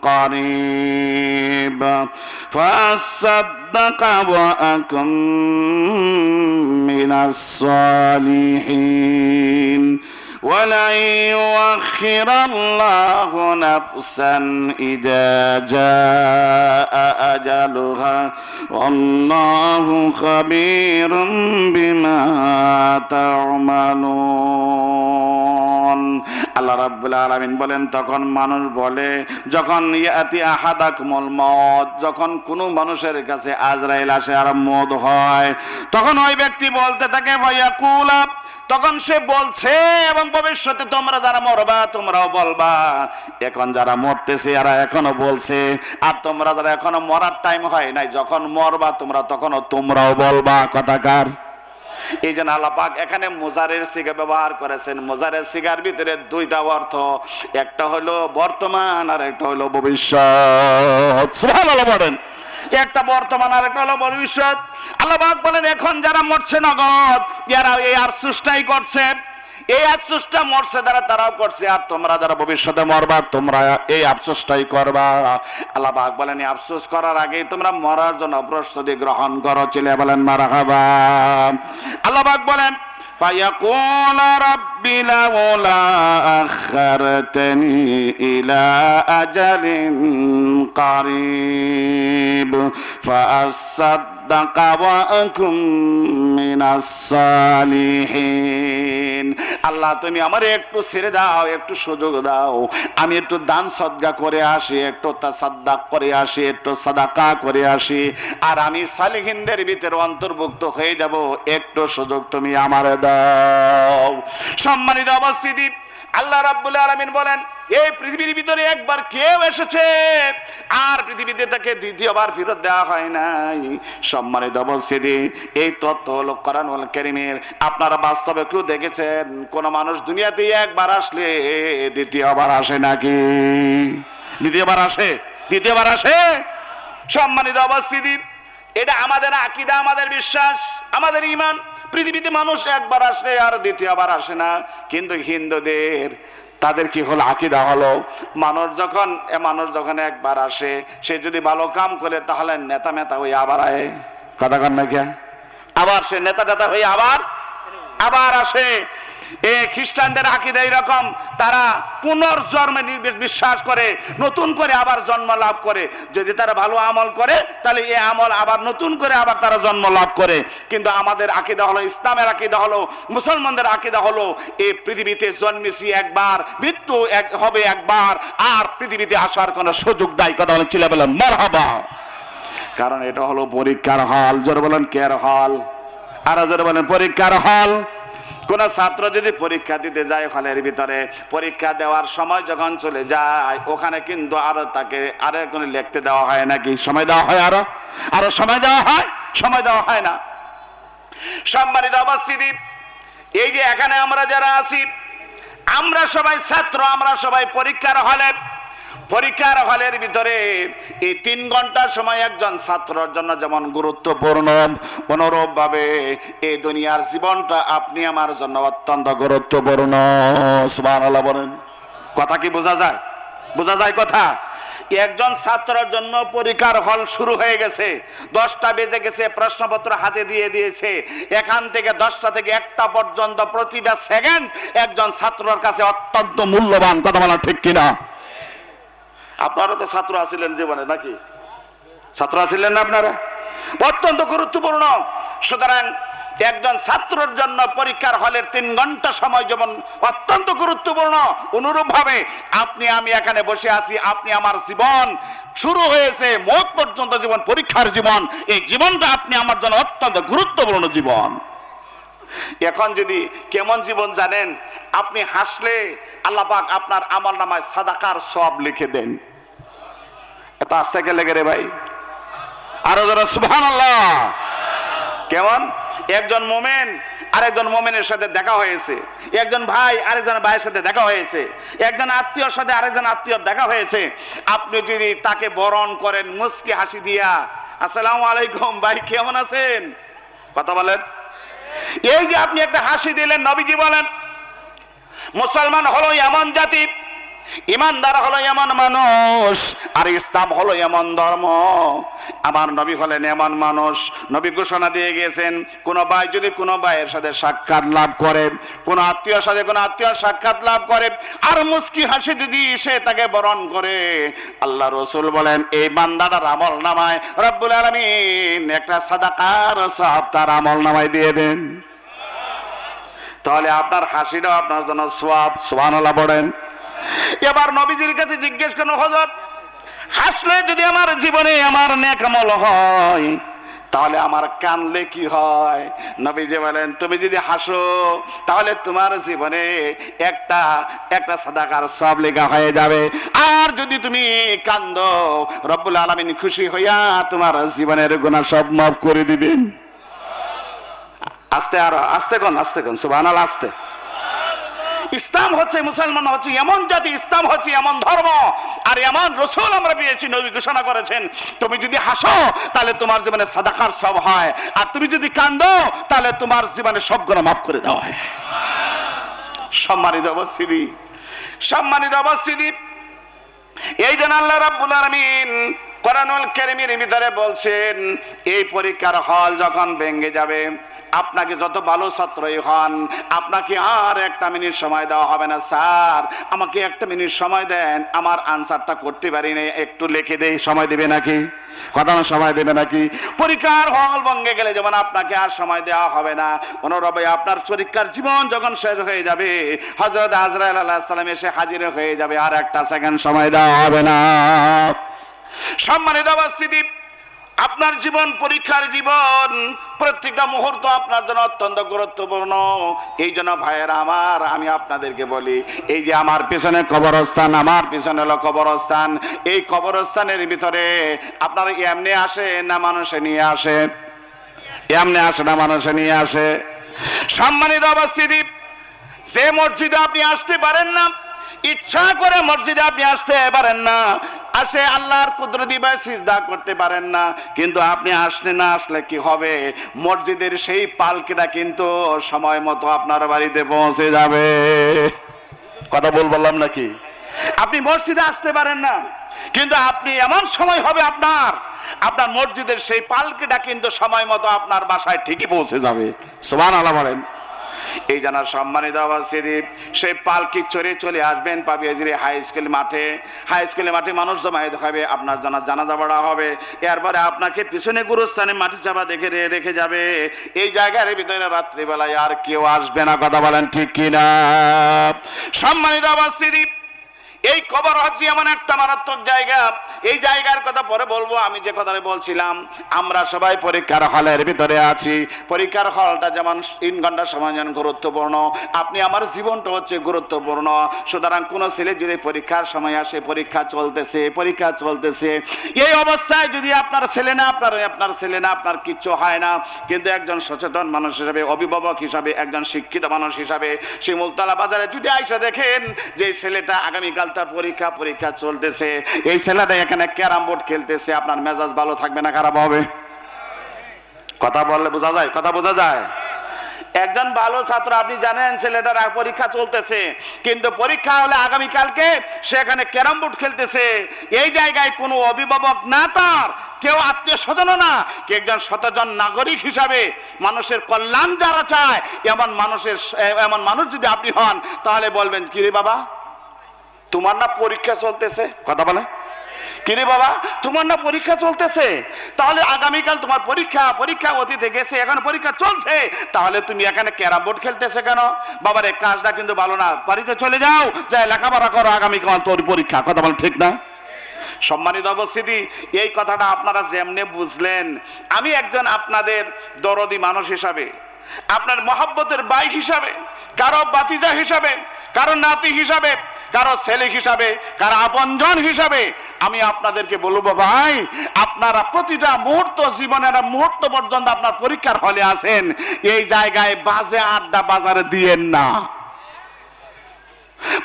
قريب فأصدق وأكن من الصالحين ولن يؤخر الله نفسا إذا جاء أجلها والله خبير بما تعملون। আল্লাহ রাব্বুল আলামিন বলেন তখন মানুষ বলে, যখন ইয়াতি আহাদাকুমুল মউত, যখন কোনো মানুষের কাছে আজরাইল আসে আর মওত হয়, তখন ওই ব্যক্তি বলতে থাকে ফায়াকুলা, তখন সে বলছে, এবং ভবিষ্যতে তোমরা যারা মরবা তোমরাও বলবা, এখন যারা মরতেছে এরা এখনো বলছে, আর তোমরা যারা এখনো মরার টাইম হয় নাই, যখন মরবা তোমরা তখনও তোমরাও বলবা। কথাকার। এই জন্য আল্লাহ পাক এখানে মুজারের সিগা ব্যবহার করেছেন। মুজারের সিগার ভিতরে দুইটা অর্থ, একটা হলো বর্তমান আর একটা হলো ভবিষ্যৎ। সুবহানাল্লাহ বলেন। একটা বর্তমান আর একটা হলো ভবিষ্যৎ। আল্লাহ পাক বলেন এখন যারা মরছে নগদ, যারা এই আফসোসটাই করছে, এই আফসোসটা মরছে দ্বারা তারাও করছে, আর তোমরা যারা ভবিষ্যতে মরবা তোমরা এই আফসোসটাই করবা। আল্লাহ পাক বলেন এই আফসোস করার আগেই তোমরা মরার জন্য প্রস্তুতি গ্রহণ করো। চিল্লায়ে বলেন মারহাবা। আল্লাহ পাক বলেন فيقول رب لولا أخرتني إلى أجل قريب فأصدق وأكن من الصالحين। আল্লাহ তুমি আমার একটু ছেড়ে দাও, একটু সুযোগ দাও, আমি একটু দান সদকা করে আসি, একটু তাসাদ্দাক করে আসি, একটু সাদাকা করে আসি, আর আমি সালেহিনদের ভিতরে অন্তর্ভুক্ত হয়ে যাব। একটু সুযোগ তুমি আমারে দাও। সম্মানিত উপস্থিতি, আল্লাহ রাব্বুল আলামিন বলেন এই পৃথিবীর ভিতরে একবার কেউ এসেছে আর পৃথিবীতে তাকে দ্বিতীয়বার ফেরত দেওয়া হয় নাই। সম্মানিত উপস্থিতি, এই তথ্য হলো কোরআনুল কারীমের। আপনারা বাস্তবে কেউ দেখেছেন কোন মানুষ দুনিয়াতে একবার আসলে দ্বিতীয়বার আসে নাকি? দ্বিতীয়বার আসে? দ্বিতীয়বার আসে? সম্মানিত উপস্থিতি, এটা আমাদের আকীদা, আমাদের বিশ্বাস, আমাদের ঈমান। পৃথিবীতে মানুষ একবার আসে আর দ্বিতীয়বার আসে না। কিন্তু হিন্দুদের তাদের কি হলো আকীদা হলো মানুষ যখন একবার আসে, সে যদি ভালো কাম করে তাহলে নেতা মেতা হয়ে আবার আয়। কথা কন না কে? আবার সে নেতা টেতা হয়ে আবার আসে। খ্রিস্টানদের আকীদা এরকম, তারা পুনর্জন্মে বিশ্বাস করে, নতুন করে আবার জন্ম লাভ করে। যদি তারা ভালো আমল করে তাহলে এই আমল আবার নতুন করে আবার তারা জন্ম লাভ করে। কিন্তু আমাদের আকীদা হলো, ইসলামের আকীদা হলো, মুসলমানদের আকীদা হলো এই পৃথিবীতে জন্মেছি একবার, মৃত্যু হবে একবার, আর পৃথিবীতে আসার কোনো সুযোগ নাই। কথা বলেন চিল্লায়ে বলেন মারহাবা। কারণ এটা হলো পরীক্ষার হল। জোরে বলেন কের হল? আর জোরে বলেন পরীক্ষার হল। কোন ছাত্র যদি পরীক্ষা দিতে যায় হলের ভিতরে, পরীক্ষা দেওয়ার সময় যখন চলে যায় ওখানে কিন্তু আরো তাকে আরো কোনো লিখতে দেওয়া হয় নাকি? সময় দেওয়া হয়, আরো সময় দেওয়া হয়? সময় দেওয়া হয় না। সম্মানিত উপস্থিতি, এই যে এখানে আমরা যারা আছি, আমরা সবাই ছাত্র, আমরা সবাই পরীক্ষার হলের ভিতরে এই 3 ঘন্টা সময় একজন ছাত্রের জন্য যেমন গুরুত্বপূর্ণ, অনুরূপ ভাবে এই দুনিয়ার জীবনটা আপনি আমার জন্য অত্যন্ত গুরুত্বপূর্ণ। সুবহানাল্লাহ বলেন। কথা কি বোঝা যায়? বোঝা যায় কথা? একজন ছাত্রের জন্য পরীক্ষার হল শুরু হয়ে গেছে, 10টা বেজে গেছে, প্রশ্নপত্র হাতে দিয়ে দিয়েছে। এখান থেকে 10টা থেকে 1টা পর্যন্ত প্রতিটা সেকেন্ড একজন ছাত্রের কাছে অত্যন্ত মূল্যবান। কথা বলা ঠিক কিনা? আপনারা তো ছাত্র আছিলেন জীবনে নাকি? ছাত্র আছিলেন না আপনারা? অত্যন্ত গুরুত্বপূর্ণ। সুতরাং একজন ছাত্রের জন্য পরীক্ষার হলের 3 ঘন্টা সময় যেমন অত্যন্ত গুরুত্বপূর্ণ, অনুরূপ ভাবে আপনি আমি এখানে বসে আছি, আপনি আমার জীবন শুরু হয়েছে মত পর্যন্ত জীবন পরীক্ষার জীবন। এই জীবনটা আপনি আমার জন্য অত্যন্ত গুরুত্বপূর্ণ জীবন। এখন যদি কেমন জীবন জানেন, আপনি হাসলে আল্লাহ পাক আপনার আমলনামায় সাদাকার সওয়াব লিখে দেন। এত আস্তে কে লেগে রে ভাই? আরো যারা সুবহানাল্লাহ। কেমন? একজন মুমিন আরেকজন মুমিনের সাথে দেখা হয়েছে, একজন ভাই আরেকজন ভাইয়ের সাথে দেখা হয়েছে, একজন আত্মীয়র সাথে আরেকজন আত্মীয়র দেখা হয়েছে। আপনি যদি তাকে বরণ করেন মুস্কি হাসি দিয়া, আসসালামু আলাইকুম ভাই কেমন আছেন, কথা বলেন, এই যে আপনি একটা হাসি দিলেন, নবীজি বলেন মুসলমান হলো এমন জাতি, ইমানদার হলো এমন মানুষ, আর ইসলাম হলো এমন ধর্ম। আমার নবী হলেন এমন মানুষ। নবী ঘোষণা দিয়ে গিয়েছেন, কোন ভাই যদি কোনো ভাইয়ের সাথে সাক্ষাৎ লাভ করে, কোন আত্মীয়র সাথে কোনো আত্মীয় সাক্ষাৎ লাভ করে, আর মুস্কি হাসি যদি সে তাকে বরণ করে, আল্লাহ রসুল বলেন এই বান্দাটার আমল নামায় রব্বুল আলামিন একটা সাদাকার সওয়াব তার আমল নামায় দিয়ে দেন। তাহলে আপনার হাসিটাও আপনার জন্য সওয়াব। সুবহানাল্লাহ বলেন। এবার নবীজির কাছে জিজ্ঞেস করলো, হযরত হাসলে যদি আমার জীবনে আমার নেক আমল হয়, তাহলে আমার কানলে কি হয়? নবীজি বলেন তুমি যদি হাসো তাহলে তোমার জীবনে একটা সাদাকার সওয়াব লেখা হয়ে যাবে, আর যদি তুমি কান্দো রব্বুল আলামিন খুশি হইয়া তোমার জীবনের গুনাহ সব মাফ করে দিবেন। আস্তে, আরো আস্তে কোন, আস্তে কোন, সুবহানাল্লাহ আস্তে। ইসলাম হচ্ছে, মুসলমান হচ্ছে এমন জাতি, ইসলাম হচ্ছে এমন ধর্ম, আর এমন রসুল আমরা পেয়েছি, নবী ঘোষণা করেছেন তুমি যদি হাসো তাহলে তোমার জীবনে সাদাকার সব হয়, আর তুমি যদি কান্দো তাহলে তোমার জীবনে সব গুনাহ মাফ করে দেওয়া হয়। সম্মানিত উপস্থিতি, সম্মানিত উপস্থিতি, এই জন্য আল্লাহ রাব্বুল আলামিন কোরআনুল কারীমের ভিতরে বলছেন এই পরীক্ষার হল যখন ভেঙে যাবে, আপনাকে যত ভালো ছাত্রই হন আপনাকে আর একটা মিনিট সময় দেওয়া হবে না, স্যার আমাকে একটা মিনিট সময় দেন, আমার আনসারটা করতে পারি না, একটু লিখে দেই, সময় দেবে নাকি? কথা না, সময় দেবে নাকি? পরীক্ষার হল ভেঙে গেলে যেমন আপনাকে আর সময় দেওয়া হবে না, অনুরূপে আপনার পরীক্ষার জীবন যখন শেষ হয়ে যাবে হযরত আজরাইল আলাইহিস সালাম এসে হাজির হয়ে যাবে, আর একটা সেকেন্ড সময় দেওয়া হবে না। সম্মানিত উপস্থিতি, আপনার জীবন পরীক্ষার জীবন, প্রত্যেকটা মুহূর্ত আপনার জন্য অত্যন্ত গুরুত্বপূর্ণ। এই জন্য ভাইয়েরা আমার, আমি আপনাদেরকে বলি, এই যে আমার পিছনে কবরস্থান, আমার পিছনে হলো কবরস্থান, এই কবরস্থানের ভিতরে আপনারা এমনি আসে না মানুষে নিয়ে আসে? এমনি আসে না মানুষে নিয়ে আসে? সম্মানিত উপস্থিতি, যে মসজিদে আপনি আসতে পারেন না, ইচ্ছা করে মসজিদে আপনি আসতে পারেন না, আসে আল্লাহর কুদরতি বা সিজদা করতে পারেন না, কিন্তু আপনি আসলে না আসলে কি হবে, মসজিদের সেই পালকিটা কিন্তু সময় মতো আপনার বাড়িতে পৌঁছে যাবে। কথা বললাম নাকি? আপনি মসজিদে আসতে পারেন না, কিন্তু আপনি এমন সময় হবে আপনার মসজিদের সেই পালকিটা কিন্তু সময় মতো আপনার বাসায় ঠিকই পৌঁছে যাবে। সুবহানাল্লাহ বলেন। এই জানার সম্মানিত উপস্থিতি, সেই পালকি চড়ে চলে আসবেন পাবিয়াজির হাই স্কুল মাঠে। হাই স্কুলের মাঠে মানুষ জমায়েত হবে, আপনার জানাজা পড়া হবে, এরপরে আপনাকে পিছনে গুরুস্থানে মাটি চাপা দেখে রেখে যাবে। এই জায়গার ভিতরে রাত্রিবেলায় আর কেউ আসবে না। কথা বলেন ঠিক কিনা? সম্মানিত উপস্থিতি, এই কবর হচ্ছে এমন একটা মারাত্মক জায়গা, এই জায়গার কথা পরে বলবো। আমি যে কথাটা বলছিলাম, আমরা সবাই পরীক্ষার হলের ভিতরে আছি। পরীক্ষার হলটা যেমন 3 ঘন্টা সময় যেন গুরুত্বপূর্ণ, আপনি আমার জীবনটা হচ্ছে গুরুত্বপূর্ণ। সুতরাং কোনো ছেলে যদি পরীক্ষার সময় আসে, পরীক্ষা চলতেছে, এই অবস্থায় যদি আপনার ছেলে না আপনার কিচ্ছু হয় না, কিন্তু একজন সচেতন মানুষ হিসাবে, অভিভাবক হিসাবে, একজন শিক্ষিত মানুষ হিসাবে শিমুলতলা বাজারে যদি আইসা দেখেন যে ছেলেটা আগামীকাল তার পরীক্ষা চলতেছে, এই ছেলেটা এখানে ক্যারাম বোর্ড খেলতেছে, আপনার মেজাজ ভালো থাকবে না খারাপ হবে? কথা বললে বোঝা যায়, কথা বোঝা যায়। একজন ভালো ছাত্র, আপনি জানেন ছেলেটার পরীক্ষা চলতেছে, কিন্তু পরীক্ষা হলে আগামীকালকে সে এখানে ক্যারাম বোর্ড খেলতেছে, এই জায়গায় কোনো অভিভাবক না, তার কেউ আত্মীয় স্বজন না, কে একজন সচেতন নাগরিক হিসাবে মানুষের কল্যাণ যারা চায়, এমন মানুষ যদি আপনি হন, তাহলে বলবেন কিরে বাবা তোমার না পরীক্ষা চলতেছে? কথা বলে, কিরে বাবা তোমার না পরীক্ষা চলতেছে, তাহলে আগামীকাল তোমার পরীক্ষা অতীতে গেছে, এখন পরীক্ষা চলছে, তাহলে তুমি এখানে ক্যারাম বোর্ড খেলতেছে কেন? বাবার এই কাজটা কিন্তু ভালো না, বাড়িতে চলে যাও, যাই লেখাপড়া করো, আগামীকাল তোর পরীক্ষা। কথা বলে ঠিক না? সম্মানিত উপস্থিতি, এই কথাটা আপনারা যেমনে বুঝলেন, আমি একজন আপনাদের দরদি মানুষ হিসাবে, আপনার মহব্বতের ভাই হিসাবে, কারো বাতিজা হিসাবে, কারো নাতি হিসাবে, কারো ছেলে হিসাবে, কারো আপনজন হিসাবে আমি আপনাদেরকে বলবো, ভাই আপনারা প্রতিটা মুহূর্ত, জীবনের মুহূর্ত পর্যন্ত আপনার পরীক্ষার হলে আছেন, এই জায়গায় বাজে আড্ডা বাজারে দিয়েন না,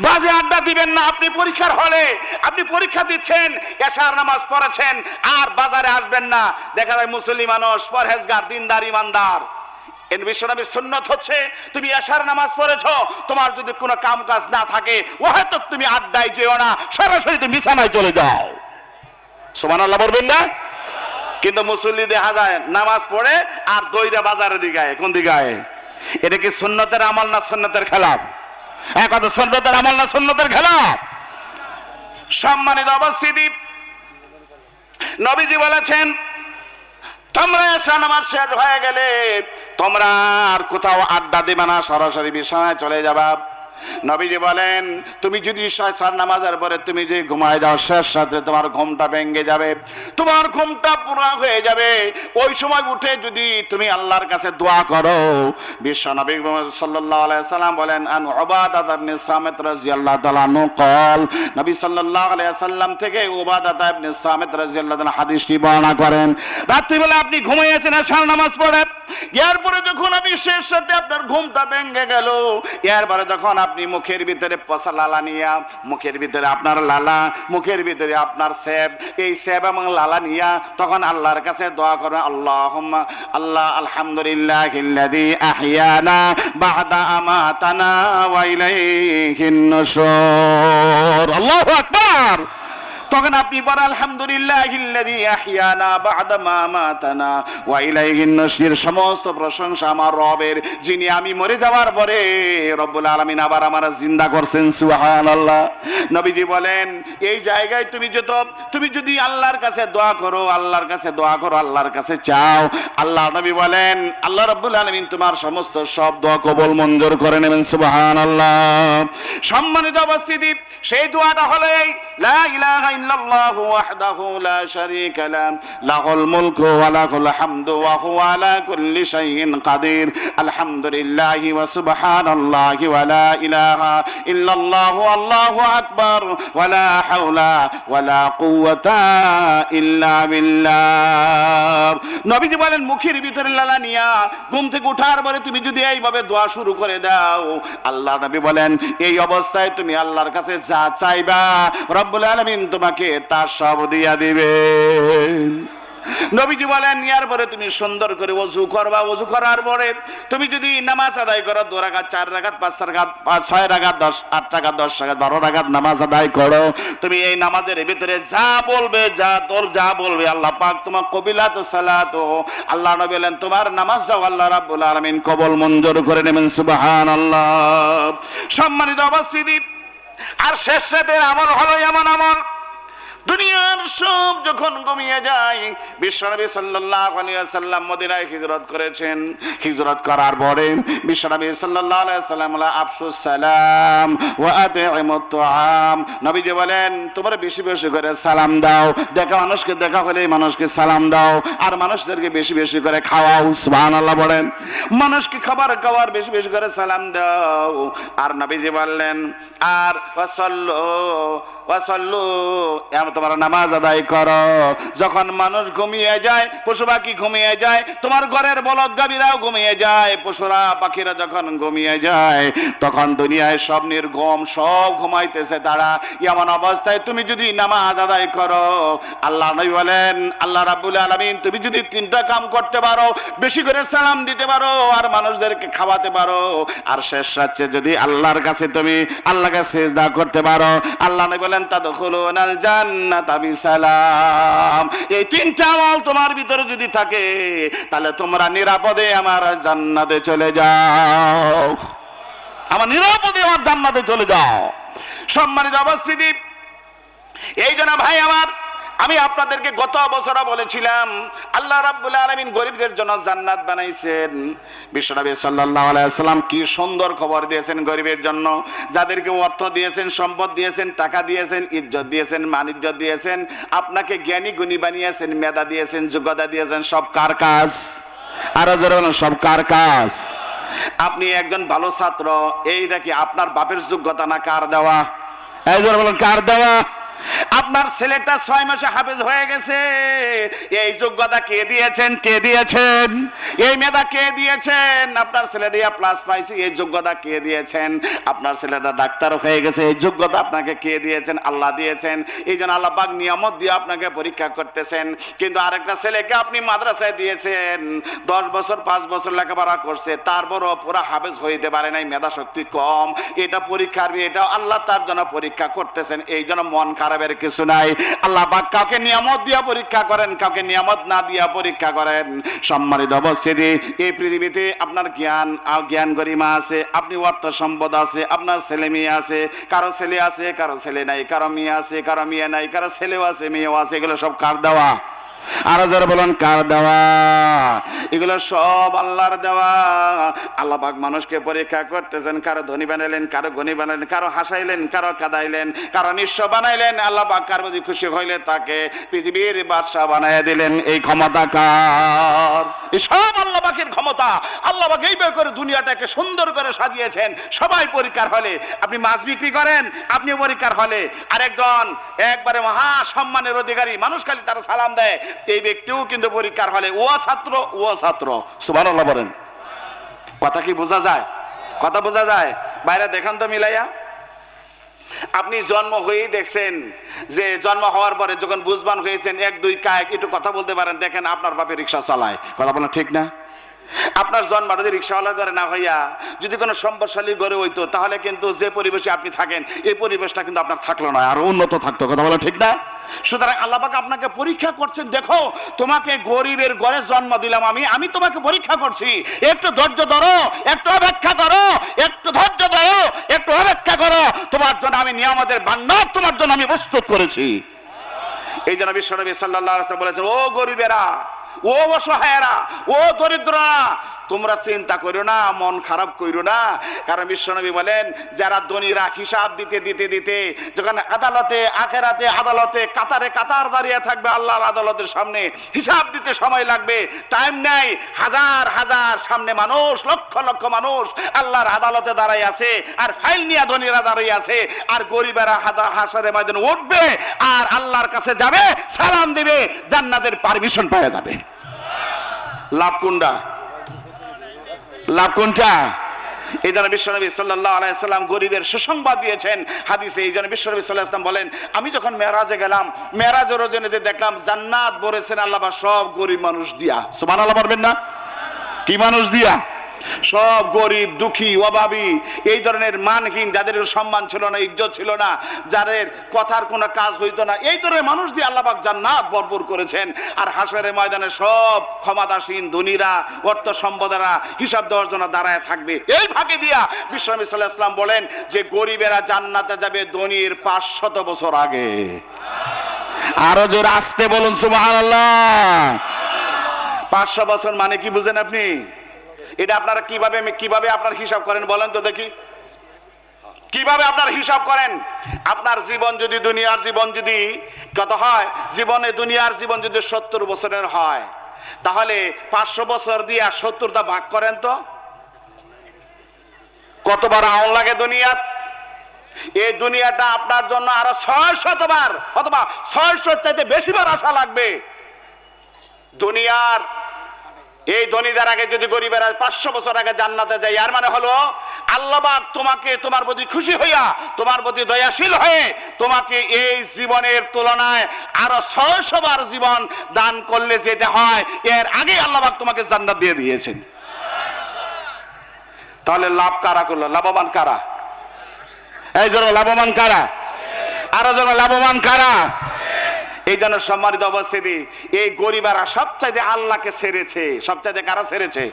বাজে আড্ডা দিবেন না। আপনি পরীক্ষার হলে, আপনি পরীক্ষা দিচ্ছেন, এশার নামাজ পড়েছেন, আর বাজারে আসবেন না। দেখা যায় মুসলিম মানুষ, পরহেজগার, দিনদার, ইমানদার, বিশ্বনবীর সুন্নত হচ্ছে তুমি এশার নামাজ পড়েছো, তোমার যদি কোনো কাম কাজ না থাকে, ও হয়তো তুমি আড্ডায় যেও না, সরাসরি তুমি বিছানায় চলে যাও। সুবহানাল্লাহ বলবেন না? কিন্তু মুসল্লি দেখা যায় নামাজ পড়ে আর দইরা বাজারে দিগায়। কোন দিগায়? এটা কি সুন্নতের আমল না সুন্নতের খেলাফ? কথা, সুন্নতের আমল না সুন্নতের খেলাফ? সম্মানিত উপস্থিতি, নবীজি বলেছেন তোমরা এশার নামাজ শেষ হয়ে গেলে তোমরা আর কোথাও আড্ডা দেবে না, সরাসরি বিছানায় চলে যাবা। নবীজি বলেন তুমি যদি এশার নামাজের পরে তুমি যদি ঘুমায় যাও, শেষ সাথে তোমার ঘুমটা ভেঙে যাবে, তোমার ঘুমটা পুরো হয়ে যাবে। ওই সময় উঠে যদি তুমি আল্লাহর কাছে দোয়া করো, বিশ্ব নবী সাল্লাল্লাহু আলাইহি সাল্লাম বলেন আন উবাদা ইবনে সামিত রাদিয়াল্লাহু তাআলা আনহু قال, নবী সাল্লাল্লাহু আলাইহি সাল্লাম থেকে উবাদা ইবনে সামিত রাদিয়াল্লাহু তাআলা হাদিসটি বর্ণনা করেন, রাত্রিবেলা আপনি ঘুমিয়েছেন এশার নামাজ পড়ে, এরপরে যখন আপনি শেষ সাথে আপনার ঘুমটা ভেঙে গেল, এরপরে যখন আপনি মুখের ভিতরে পচা লালা নিয়া, মুখের ভিতরে আপনার লালা, মুখের ভিতরে আপনার সেব, এই সেব এবং লালা নিয়া তখন আল্লাহর কাছে দোয়া করেন, আল্লাহুম্মা আল্লাহ আলহামদুলিল্লাহিল্লাযী আহইয়ানা বা'দা আমাতানা ওয়া ইলাইহিন নুশুর। আল্লাহু আকবার। তখন আপনি বলেন আলহামদুলিল্লাহিল্লাযী আহইয়ানা বা'দা মা আমাতানা ওয়া ইলাইহিন নুশুর। সমস্ত প্রশংসা আমার রবের, যিনি আমি মরে যাওয়ার পরে রব্বুল আলামিন আবার আমার জিন্দা করছেন। সুবহানাল্লাহ। নবীজি বলেন এই জায়গায় তুমি যদি আল্লাহর কাছে দোয়া করো, আল্লাহর কাছে দোয়া করো, আল্লাহর কাছে চাও, আল্লাহ নবী বলেন আল্লাহ রাব্বুল আলামিন তোমার সমস্ত সব দোয়া কবুল মঞ্জুর করে নেবেন। সুবহানাল্লাহ। সম্মানিত উপস্থিতি, সেই দোয়াটা হলো এই লা ইলাহা ইল্লাল্লাহু ওয়াহদাহু লা শারীকা লাহু লাহুল মুলকু ওয়া লাহুল হামদু ওয়া হুয়া আলা কুল্লি শাইইন কাদির। আলহামদুলিল্লাহি ওয়া সুবহানাল্লাহি ওয়া লা ইলাহা ইল্লাল্লাহু আল্লাহু আকবার ওয়া লা হাওলা ওয়া লা কুওয়াতা ইল্লা বিল্লাহ। নবীজি বলেন মুখের ভিতরে লালা নিয়া ঘুম থেকে ওঠার পরে তুমি যদি এইভাবে দোয়া শুরু করে দাও, আল্লাহ নবী বলেন এই অবস্থায় তুমি আল্লাহর কাছে যা চাইবা রব্বুল আলামিন তোমাকে তার সব দিয়া দিবেন। নবীজি বলেন ইয়ার পরে তুমি সুন্দর করে ওযু করবা। ওযু করার পরে তুমি যদি নামাজ আদায় করো 2 রাকাত 4 রাকাত 5 রাকাত 6 রাকাত 10 8 রাকাত 10 রাকাত 12 রাকাত নামাজ আদায় করো, তুমি এই নামাজের ভিতরে যা বলবে যা বলবে আল্লাহ পাক তোমার কবিলাত সালাত, আল্লাহ নবী বলেন তোমার নামাজটাও আল্লাহ রাব্বুল আলামিন কবুল মঞ্জুর করে নেবেন। সুবহানাল্লাহ। সম্মানিত উপস্থিতি, আর শেষ রাতের আমল হলো এমন আমল, দুনিয়ার সব যখন ঘুমিয়ে যায়, বিশ্বনবী সাল্লাল্লাহু আলাইহি ওয়াসাল্লাম মদিনায় হিজরত করেছেন। হিজরত করার পরে বিশ্বনবী সাল্লাল্লাহু আলাইহি ওয়াসাল্লাম আফসুস সালাম ওয়া আতইমুত তুআম, নবীজি বলেন তোমরা বেশি বেশি করে সালাম দাও, মানুষকে দেখা হলে মানুষকে সালাম দাও, আর মানুষদেরকে বেশি বেশি করে খাওয়াও। সুবহানাল্লাহ বলেন। মানুষকে খাবার বেশি বেশি করে সালাম দাও। আর নবীজি বললেন আর ওয়াসাল্লু তোমরা নামাজ আদায় করো। যখন মানুষ ঘুমিয়ে যায়, পশু পাখি ঘুমিয়ে যায়, তোমার ঘরের বলদ গাভীরাও ঘুমিয়ে যায়, পশুরা পাখিরা যখন ঘুমিয়ে যায়, তখন দুনিয়ায় সব নির্ঘুম, সব ঘুমাইতেছে তারা। এমন অবস্থায় তুমি যদি নামাজ আদায় করো, আল্লাহ নবী বলেন আল্লাহ রাব্বুল আলামিন তুমি যদি 3টা কাম করতে পারো, বেশি করে সালাম দিতে পারো, আর মানুষদেরকে খাওয়াতে পারো, আর শেষ রাতে যদি আল্লাহর কাছে তুমি আল্লাহকে সিজদা করতে পারো, আল্লাহ নবী বলেন তাদখুলুনাল জান্নাতা বিসালাম। এই 3টা আমল তোমার ভিতরে যদি থাকে, তাহলে তোমরা নিরাপদে আমার জান্নাতে চলে যাও, আমার নিরাপদে আমার জান্নাতে চলে যাও। সম্মানিত উপস্থিতি, এই জন্য ভাই আমার, আমি আপনাদেরকে গত বছর বলেছিলাম আল্লাহ রাব্বুল আলামিন গরিবদের জন্য জান্নাত বানাইছেন। বিশ্বনবী সাল্লাল্লাহু আলাইহি ওয়াসাল্লাম কি সুন্দর খবর দিয়েছেন গরিবের জন্য। যাদেরকে অর্থ দিয়েছেন, সম্পদ দিয়েছেন, টাকা দিয়েছেন, ইজ্জত দিয়েছেন, মান-ইজ্জত দিয়েছেন, আপনাকে জ্ঞানী গুণী বানিয়েছেন, মেধা দিয়েছেন, যোগ্যতা দিয়েছেন, সব কার কাজ? আরো জোরে বলুন, সব কার কাজ? আপনি একজন ভালো ছাত্র, এইটা কি আপনার বাপের যোগ্যতা না কার দেওয়া? এই জোরে বলুন, কার দেওয়া? আপনার ছেলেটা 6 মাসে হাফেজ হয়ে গেছে, এই যোগ্যতা কে দিয়েছেন? কে দিয়েছেন? এই মেধা কে দিয়েছেন? আপনার ছেলেটা প্লাস পাইছে, এই যোগ্যতা কে দিয়েছেন? আপনার ছেলেটা ডাক্তার হয়ে গেছে, এই যোগ্যতা আপনাকে কে দিয়েছেন? আল্লাহ দিয়েছেন। এই জন্য আল্লাহ পাক নিয়ামত দিয়ে আপনাকে পরীক্ষা করতেছেন। কিন্তু আরেকটা ছেলেকে আপনি মাদ্রাসায় দিয়েছেন, 10 বছর 5 বছর লেখাপড়া করছে, তারপরও পুরো হাফেজ হইতে পারে নাই, মেধা শক্তি কম। এটা পরীক্ষার, এটা আল্লাহ তার জন্য পরীক্ষা করতেছেন। এই জন্য মন খারাপের কিছু নাই। আল্লাহ পাক কাউকে নিয়ামত দিয়া পরীক্ষা করেন, কাউকে নিয়ামত না দিয়া পরীক্ষা করেন। সম্মানিত উপস্থিতি, এই পৃথিবীতে আপনার জ্ঞান গরিমা আছে, আপনি অর্থ সম্পদ আছে, আপনার ছেলে মেয়ে আছে, কারো ছেলে আছে, কারো ছেলে নাই, কারো মেয়ে আছে, কারো মেয়ে নাই, কারো ছেলেও আছে, মেয়েও আছে। এগুলো সব কার দেওয়া? আরো যারা বলেন কার দেওয়া? এগুলো সব আল্লাহর দেওয়া। আল্লাহ পাক মানুষকে পরীক্ষা করতেছেন, কারো ধনী বানাইলেন, কারো গণী বানাইলেন, কারো হাসাইলেন, কারো কাঁদাইলেন, কারো নিঃস্ব বানাইলেন। আল্লাহ পাক কার প্রতি খুশি হইলে তাকে পৃথিবীর বাদশা বানাইয়া দিলেন। এই ক্ষমতা কার? এই সব আল্লাহ পাকের ক্ষমতা। আল্লাহ পাক এইভাবে করে দুনিয়াটাকে সুন্দর করে সাজিয়েছেন। সবাই পরীক্ষার হলে, আপনি মাছ বিক্রি করেন, আপনিও পরীক্ষার হলে। আরেকজন একবারে মহা সম্মানের অধিকারী, মানুষ খালি তারা সালাম দেয়, এই ব্যক্তিও কিন্তু পরীক্ষার হলে। ও ছাত্র। সুবহানাল্লাহ বলেন। কথা কি বোঝা যায়? কথা বোঝা যায়? বাইরে দেখান তো মিলাইয়া। আপনি জন্ম হয়েই দেখছেন যে জন্ম হওয়ার পরে যখন বুঝবান হয়েছেন 1 2 কায়েক একটু কথা বলতে পারেন, দেখেন আপনার বাপে রিক্সা চালায়, কথা বলেন ঠিক না? আপনার জন্মটা যদি রিক্সাওয়ালা করে না হইয়া যদি কোনো সম্পদশালী ঘরে হইতো, তাহলে কিন্তু যে পরিবেশে আপনি থাকেন এই পরিবেশটা কিন্তু আপনার থাকলো না, আর উন্নত থাকতো, কথা বলেন ঠিক না? সুতরাং আল্লাহ পাক আপনাকে পরীক্ষা করছেন, দেখো তোমাকে গরিবের ঘরে জন্ম দিলাম আমি তোমাকে পরীক্ষা করছি, একটু ধৈর্য ধরো, একটু অপেক্ষা করো, একটু ধৈর্য ধরো, একটু অপেক্ষা করো, তোমার জন্য আমি নিয়ামতের ভান্ডার তোমার জন্য আমি প্রস্তুত করেছি। এই জন্য বিশ্বনবী সাল্লাল্লাহু আলাইহি ওয়াসাল্লাম বলেছেন, ও গরিবেরা, ও অসহায়েরা, ও দরিদ্ররা, তোমরা চিন্তা করো না, মন খারাপ করো না। কারণ বিশ্বনবী বলেন, যারা ধনীরা হিসাব দিতে দিতে দিতে যখন আদালতে আখেরাতে আদালতে কাতারে কাতার দাঁড়িয়ে থাকবে আল্লাহর আদালতের সামনে, হিসাব দিতে সময় লাগবে, টাইম নাই, হাজার হাজার সামনে মানুষ, লক্ষ লক্ষ মানুষ আল্লাহর আদালতে দাঁড়াই আছে, আর ফাইল নিয়ে ধনীরা দাঁড়িয়ে আছে, আর গরিবেরা হাসরে ময়দানে উঠবে আর আল্লাহর কাছে যাবে, সালাম দিবে, জান্নাতের পারমিশন পেয়ে যাবে। লাভ কোনটা? লাভ কোনটা? এই জন্য বিশ্বনবী সাল্লাল্লাহু আলাইহি সাল্লাম গরিবের সুসংবাদ দিয়েছেন হাদিসে। এই জন্য বিশ্বনবী সাল্লাল্লাহু আলাইহি সাল্লাম বলেন, আমি যখন মেরাজে গেলাম, মেরাজের রজনীতে দেখলাম জান্নাত ভরেছেন আল্লাহ পাক সব গরিব মানুষ দিয়া। সুবহানাল্লাহ বলবেন না? কি মানুষ দিয়া? সব গরিব, দুঃখী, অভাবী, এই ধরনের মানহীন, যাদের সম্মান ছিল না, ইজ্জত ছিল না, যাদের কথার কোনো কাজ হইতো না, এই ধরনের মানুষ দিয়ে আল্লাহ পাক জান্নাত ভরপুর করেছেন। আর হাশরের ময়দানে সব ক্ষমতাসীন ধনীরা, অর্থ সম্পদেরা হিসাব দেওয়ার জন্য দাঁড়ায় থাকবে। এই ফাঁকে দিয়া বিশ্বনবী সাল্লাল্লাহু আলাইহি ওয়াসাল্লাম বলেন যে গরিবেরা জান্নাতে যাবে ধনীর 500 বছর আগে। আরো জোরে আসতে বলুন সুবহানাল্লাহ। 500 বছর মানে কি বুঝেন আপনি? এটা আপনারা কিভাবে আপনার হিসাব করেন বলেন তো দেখি, কিভাবে আপনার হিসাব করেন? আপনার জীবন যদি, দুনিয়ার জীবন যদি কত হয়, জীবনে দুনিয়ার জীবন যদি 70 বছরের হয়, তাহলে 500 বছর দিয়া 70টা ভাগ করেন তো কতবার আউন লাগে দুনিয়াত? এই দুনিয়াটা আপনার জন্য আরো 600 বার অথবা 600 চাইতে বেশিবার আসা লাগবে। দুনিয়ার এই ধনীদের আগে যদি গরিবেরা 500 বছর আগে জান্নাতে যায়, আর মানে হলো আল্লাহ পাক তোমাকে, তোমার প্রতি খুশি হইয়া, তোমার প্রতি দয়াশীল হয়ে তোমাকে এই জীবনের তুলনায় আরো 600 বার জীবন দান করলে যেটা হয়, এর আগে আল্লাহ পাক তোমাকে জান্নাত দিয়ে দিয়েছেন। তাহলে লাভ কারা করলো? লাভবান কারা? এই জন্য লাভবান কারা? আরো জন্য লাভবান কারা? এই জন্য সম্মানিত উপস্থিতি, এই গরিবেরা সবচাইতে আল্লাহকে ছেড়েছে। সবচাইতে কারা ছেড়েছে?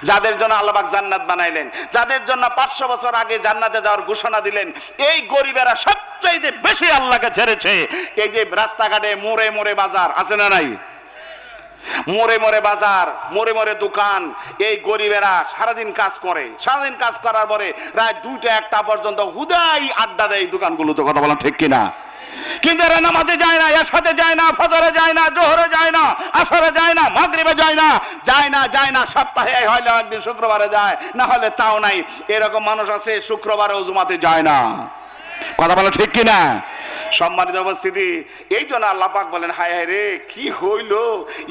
যাদের জন্য আল্লাহ পাক জান্নাত বানাইলেন, যাদের জন্য 500 বছর আগে জান্নাতে যাওয়ার ঘোষণা দিলেন, এই গরিবেরা সবচাইতে বেশি আল্লাহকে ছেড়েছে। এই যে রাস্তাঘাটে মোড়ে মোড়ে বাজার আছে না নাই? মোড়ে মোড়ে বাজার, মোড়ে মোড়ে দোকান, এই গরিবেরা সারাদিন কাজ করে, সারাদিন কাজ করার পরে রাত 2টা 1টা পর্যন্ত হুদাই আড্ডা দেয় দোকানগুলোতে, কথা বলা ঠিক কিনা? কিন্তু এরা নামাজে যায় না, এশাতে যায় না, ফজরে যায় না, জোহরে যায় না, আসরে যায় না, মাগরিবে যায় না, যায় না। সপ্তাহে হয়তো একদিন শুক্রবারে যায়, না হলে তাও নাই। এরকম মানুষ আছে শুক্রবারে জুমাতে যায় না, কথা বলা ঠিক কিনা? সম্মানিত উপস্থিতি, এই জন্য আল্লাহ পাক বলেন, হায় হায় রে কি হইল,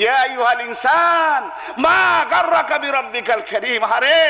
ইয়া আইয়ুহাল ইনসান মা গাররাকা বিরাব্বিকাল কারীম। আরে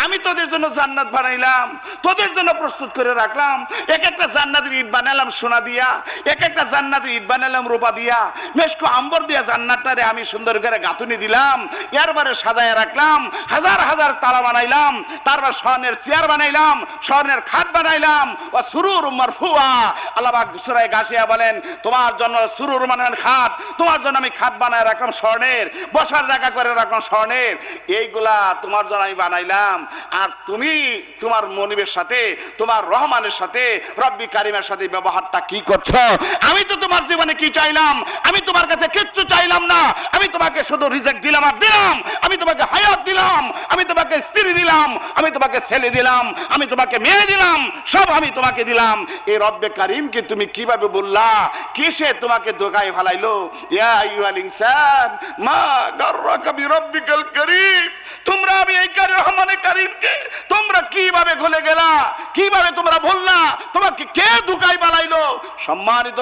আমি তোদের জন্য জান্নাত বানাইলাম, তোদের জন্য প্রস্তুত করে রাখলাম। এক একটা জান্নাতের ইট বানালাম সোনা দিয়া, এক একটা জান্নাতের ইট বানালাম রূপা দিয়া, মেশকো আম্বর দিয়া জান্নাতটারে আমি সুন্দর করে গাঁথুনি দিলাম, এরবারে সাজায় রাখলাম, হাজার হাজার তারা বানাইলাম, তারপর স্বর্ণের চেয়ার বানাইলাম, স্বর্ণের খাট বানাইলাম, ও সুরুর মারফুয়া। আল্লাহ পাক সূরা গাশিয়া বলেন, তোমার জন্য সুরুর বানান খাট, তোমার জন্য আমি খাট বানায় রাখলাম স্বর্ণের, বসার জায়গা করে রাখলাম স্বর্ণের, এইগুলা তোমার জন্য আমি বানাইলাম। আর তুমি তোমার মনিবের সাথে, তোমার রহমানের সাথে, রব্বি কারিমের সাথে ব্যবহারটা কি করছো? আমি তো তোমার জীবনে কি চাইলাম? আমি তোমার কাছে কিচ্ছু চাইলাম না। আমি তোমাকে শুধু রিজেক্ট দিলাম আর দিলাম। আমি তোমাকে হায়াত দিলাম, আমি তোমাকে স্ত্রী দিলাম, আমি তোমাকে ছেলে দিলাম, আমি তোমাকে মেয়ে দিলাম, সব আমি তোমাকে দিলাম। বললাম এই রব্বে কারিমকে তুমি কিভাবে বললা? কিসে তোমাকে ধোকায় ফেলাইলো? ইয়া আইয়ুহাল ইনসান মা গাররাকা বিরাব্বিকাল কারীম, তোমরা আমি এই রহমানে কারিমকে তোমরা কিভাবে ভুলে গেলা? কিভাবে তোমরা ভুললা? তোমাকে কে ধোকায় ফেলাইলো? সম্মানিত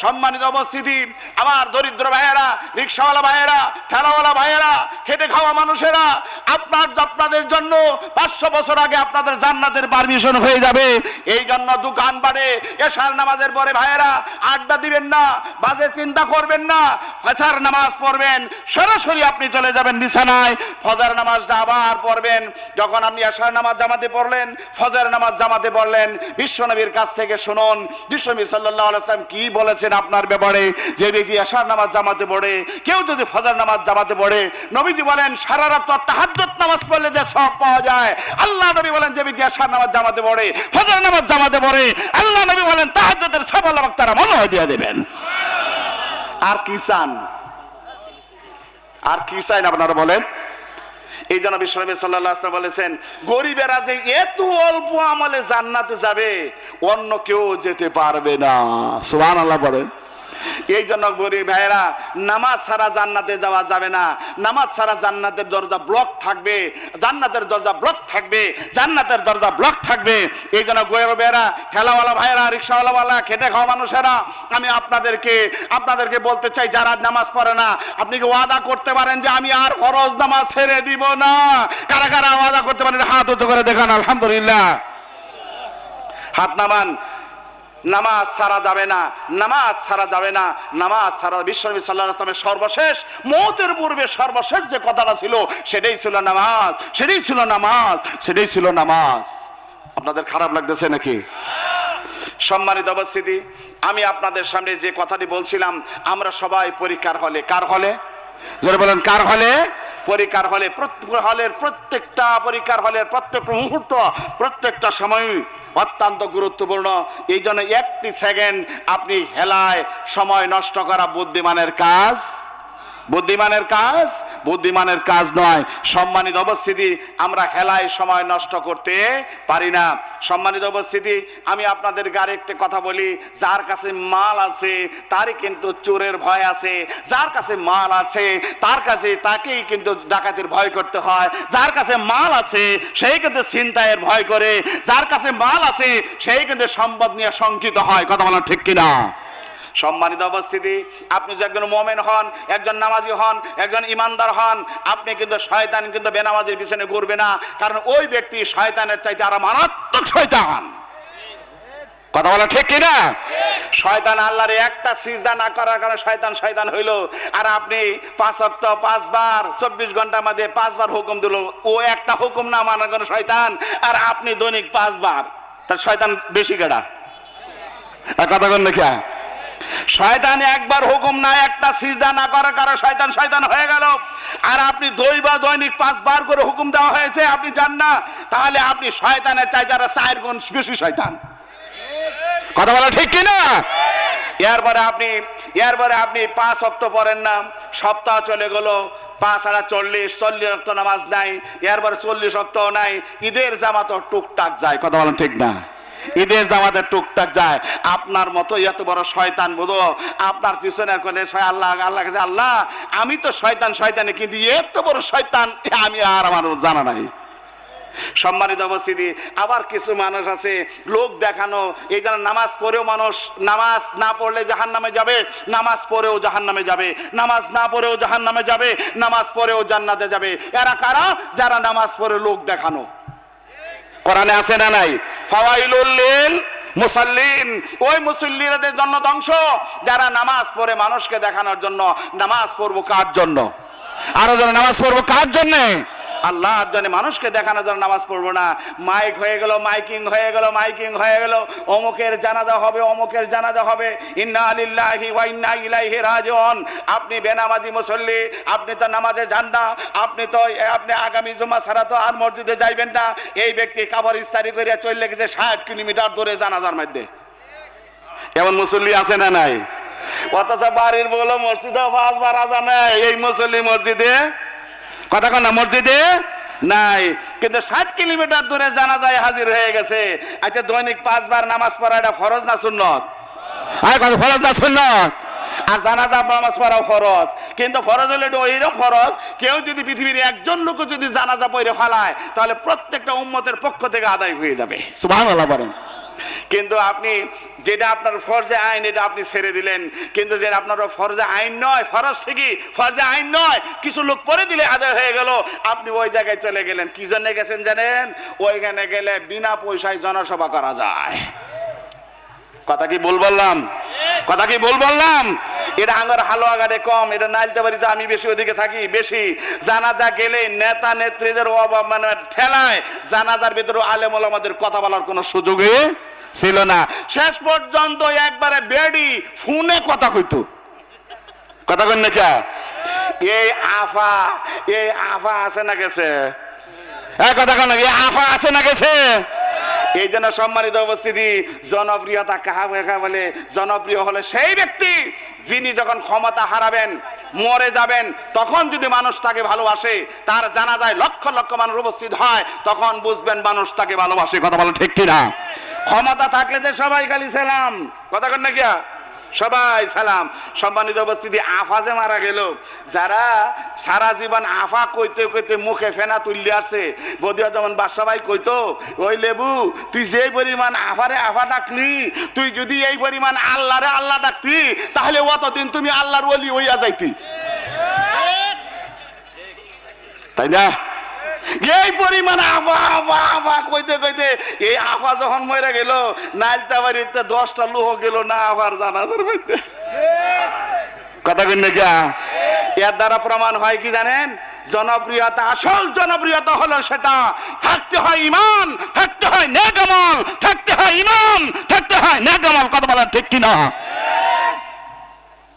সম্মানিত উপস্থিতি, আমার দরিদ্র ভাইয়েরা, রিকশাওয়ালা ভাইয়েরা, ঠেলাওয়ালা ভাইয়েরা, খেটে খাওয়া মানুষেরা, আপনাদের জন্য 500 বছর আগে আপনাদের জান্নাতের পারমিশন হয়ে যাবে। এই জন্য দোকান বাড়ে এশার নামাজের পরে ভাইয়েরা আড্ডা দিবেন না, বাজে চিন্তা করবেন না, ফজর নামাজ পড়বেন, সরাসরি আপনি চলে যাবেন বিছানায়। ফজর নামাজটা আবার পড়বেন। যখন আপনি এশার নামাজ জামাতে পড়লেন, ফজর নামাজ জামাতে পড়লেন, বিশ্বনবীর কাছ থেকে শুনুন বিশ্বনবী সাল্লাল্লাহু আলাইহি ওয়াসাল্লাম কি বলেছেন আপনার ব্যাপারে। যে ব্যক্তি এশার নামাজ জামাতে পড়ে, কেউ যদি ফজর নামাজ জামাতে পড়ে, নবীজি বলেন সারা রাত তাহাজ্জুদ নামাজ পড়লে যে সওয়াব পাওয়া যায়, আল্লাহ নবী বলেন যে ব্যক্তি এশার নামাজ জামাতে পড়ে, ফজর নামাজ জামাতে পড়ে, আল্লাহ নবী বলেন তাহাজ্জুদের সওয়াব আল্লাহ পাক তারা মনে হয় দিয়ে দেবেন। আর কি চান? আর কি চান আপনারা বলেন? এই জন্য বিশ্বনবী সাল্লাল্লাহু আলাইহি ওয়াসাল্লাম বলেছেন গরিবেরা যে এত অল্প আমলে জান্নাতে যাবে অন্য কেউ যেতে পারবে না। সুবহানাল্লাহ বলেন। এই জন্য গরিব ভাইয়েরা, নামাজ ছাড়া জান্নাতে যাওয়া যাবে না। নামাজ ছাড়া জান্নাতের দরজা ব্লক থাকবে, জান্নাতের দরজা ব্লক থাকবে, জান্নাতের দরজা ব্লক থাকবে। এই জন্য গরিব ভাইয়েরা, ঠেলাওয়ালা ভাইয়েরা, রিকশাওয়ালা, খেটে খাওয়া মানুষেরা, আমি আপনাদেরকে বলতে চাই, যারা নামাজ পড়ে না, আপনি কি ওয়াদা করতে পারেন যে আমি আর ফরজ নামাজ ছেড়ে দিব না? কারা কারা ওয়াদা করতে পারেন? হাত উঁচু করে দেখান। আলহামদুলিল্লাহ, হাত নামান। নামাজ ছাড়া যাবে না, নামাজ ছাড়া যাবে না, নামাজ ছাড়া। বিশ্বনবী সাল্লাল্লাহু আলাইহি ওয়াসাল্লামের সর্বশেষ মওতের পূর্বে সর্বশেষ যে কথাটা ছিল সেটাই ছিল নামাজ, সেটাই ছিল নামাজ, সেটাই ছিল নামাজ। আপনাদের খারাপ লাগতেছে নাকি? সম্মানিত উপস্থিতি, আমি আপনাদের সামনে যে কথাটি বলছিলাম, আমরা সবাই পরীক্ষার হলে। কার হলে? যারা বলেন কার হলে? পরীক্ষার হলে। প্রত্যেকটা পরীক্ষার হলের প্রত্যেকটা মুহূর্ত, প্রত্যেকটা সময় অত্যন্ত গুরুত্বপূর্ণ। এই জন্য একটি সেকেন্ড আপনি হেলায় সময় নষ্ট করা বুদ্ধিমানের কাজ, বুদ্ধিমানের কাজ, বুদ্ধিমানের কাজ নয়। সম্মানিত উপস্থিতি, আমরা হেলায় সময় নষ্ট করতে পারি না। সম্মানিত উপস্থিতি, আমি আপনাদেরকে আরেকটা কথা বলি, যার কাছে মাল আছে তারই কিন্তু চোরের ভয় আছে, যার কাছে মাল আছে তাকেই কিন্তু ডাকাতের ভয় করতে হয়, যার কাছে মাল আছে সেই কিন্তু ছিনতাইয়ের ভয় করে, যার কাছে মাল আছে সেই কিন্তু সম্পদ নিয়ে শঙ্কিত হয়। কথা বলা ঠিক কিনা? সম্মানিত উপস্থিতি, আপনি যদি একজন মুমিন হন, একজন নামাজি হন, একজন ইমানদার হন, আপনি কিন্তু শয়তান কিন্তু বেনামাজির পিছনে ঘুরবে না, কারণ ওই ব্যক্তি শয়তানের চাইতে আরো মারাত্মক শয়তান। কথা বলা ঠিক কিনা? শয়তান আল্লাহর একটা সিজদা না করার কারণে শয়তান হইল, আর আপনি 5 ওয়াক্ত 5 বার 24 ঘন্টার মধ্যে 5 বার হুকুম দিল, ও একটা হুকুম না মানার কারণে শয়তান, আর আপনি দৈনিক 5 বার, তার শয়তান বেশি কেডা? কথা বল না? শয়তান একবার হুকুম না, একটা সিজদা না করার কারণে শয়তান হয়ে গেল, আর আপনি দৈনিক 5 বার করে হুকুম দেওয়া হয়েছে, আপনি জান না, তাহলে আপনি শয়তানের চাইতে আরো 4 গুণ বেশি শয়তান। কথা বলা ঠিক কিনা? এরপরে আপনি 5 ওয়াক্ত পড়েন না, সপ্তাহ চলে গেল, 5 আর 40 ওয়াক্ত নামাজ নাই, এরপরে 40 ওয়াক্তও নাই, ঈদের জামাতও টুকটাক যায়। কথা বলেন ঠিক না? ঈদের জামাতে টুকটাক যায়। আপনার মতো এত বড় শয়তান বোধ আপনার পিছনে কোনে আল্লাহ কাছে, আল্লাহ আমি তো শয়তানি, কিন্তু এত বড় শয়তান আমি আর আমার জানা নাই। সম্মানিত উপস্থিতি, আবার কিছু মানুষ আছে লোক দেখানো, এই জন্য নামাজ পড়েও মানুষ নামাজ না পড়লে জাহান্নামে যাবে, নামাজ পড়েও জাহান্নামে যাবে, নামাজ না পড়েও জাহান্নামে যাবে, নামাজ পড়েও জান্নাতে যাবে। এরা কারা? যারা নামাজ পড়ে লোক দেখানো। কোরআনে আছে না নাই? ফাওয়াইলুল লিল মুসাল্লিন, ওই মুসল্লিদের জন্য ধ্বংস যারা নামাজ পড়ে মানুষকে দেখানোর জন্য। নামাজ পড়বো কার জন্য? আরো জন নামাজ পড়বো কার জন্য? আল্লাহর জন্য। মানুষকে দেখানোর জন্য নামাজ পড়বো না। মাইক হয়ে গেল, মাইকিং হয়ে গেল, অমুকের জানাজা হবে, অমুকের জানাজা হবে, ইন্না লিল্লাহি ওয়া ইন্না ইলাইহি রাজিউন। আপনি বেনামাজি মুসল্লি, আপনি তো নামাজে যান না, আপনি আগামী জুমা ছাড়া তো আর মসজিদে যাইবেন না। এই ব্যক্তি কাবর ইস্তারি করে চলে গেছে 60 কিলোমিটার দূরে জানাজার মধ্যে। এমন মুসল্লি আছে না নাই? অথচ বাড়ির বলো মসজিদে 5 বার আজান, এই মুসল্লি মসজিদে কথা কন না, মসজিদে নাই, কিন্তু 60 কিলোমিটার দূরে জানাজায় হাজির হয়ে গেছে। আচ্ছা দৈনিক 5 বার নামাজ পড়া এটা ফরজ না সুন্নত? আর কত ফরজ না সুন্নত? আর জানাজা নামাজ পড়াও ফরজ, কিন্তু ফরজ হলে এটা ওইরকম ফরজ, কেউ যদি পৃথিবীর একজন লোক যদি জানাজা পড়ে ফেলায় তাহলে প্রত্যেকটা উম্মতের পক্ষ থেকে আদায় হয়ে যাবে। সুবহানাল্লাহ বলেন। কিন্তু আপনি যেটা আপনার ফরজে আইন এটা আপনি ছেড়ে দিলেন, কিন্তু যেটা আপনার ফরজে আইন নয়, ফরজ ঠিকই ফরজে আইন নয়, কিছু লোক পরে দিলে আদায় হয়ে গেল, আপনি ওই জায়গায় চলে গেলেন। কি জন্য গেছেন জানেন? ওইখানে গেলে বিনা পয়সায় জনসভা করা যায়। কথা কি ভুল বললাম? কথা কি ভুল বললাম? এটা আঙ্গার হালুয়াঘাটে কম, এটা নাইলতাবাড়িতে আমি বেশি ওদিকে থাকি বেশি। জানাজা গেলে নেতা নেত্রীদের অভাব মানে ঠেলায় জানাজার ভিতরে আলেম ওলামাদের কথা বলার কোনো সুযোগই ছিল না। শেষ পর্যন্ত একবারে বেডি ফোনে কথা কইতো। কথা কই না কে? এই আফা আছে না গেছে? কথা কন না, এই আফা আছে না গেছে? এই জন্য সম্মানিত উপস্থিতি, জনপ্রিয়তা কাহা বলে? জনপ্রিয় হলে সেই ব্যক্তি যিনি যখন ক্ষমতা হারাবেন, মরে যাবেন, তখন যদি মানুষ তাকে ভালোবাসে, তার জানাজায় লক্ষ লক্ষ মানুষ উপস্থিত হয়, তখন বুঝবেন মানুষ তাকে ভালোবাসে। কথা বলো ঠিক কিনা? ক্ষমতা থাকলে যে সবাই খালি সালাম, কথা কন না কি? সবাই সালাম। সম্মানিত উপস্থিতি, আফা যে মারা গেল, যারা সারা জীবন আফা কইতে কইতে মুখে ফেনা তুললে আসে, বদিয়া যেমন বাদশাহ কইতো, ওই লেবু তুই যে পরিমাণ আফারে আফা ডাকলি, তুই যদি এই পরিমাণ আল্লাহরে আল্লাহ ডাকতি তাহলে অতদিন তুমি আল্লাহর ওলি হইয়া যাইতি, তাই না? এই পরিমাণ আফা আফা আফা কইতে কইতে এই আফা যখন মরে গেল, নাইলতাবাড়িতে 10টা লোহ গেল না আফার জানাজার মধ্যে। কথা কই না কি? এর দ্বারা প্রমাণ হয় কি জানেন? জনপ্রিয়তা, আসল জনপ্রিয়তা হলো সেটা থাকতে হয় ইমান, থাকতে হয় নেক আমল, থাকতে হয় ইমান, থাকতে হয় নেক আমল। কথা বলেন ঠিক কিনা?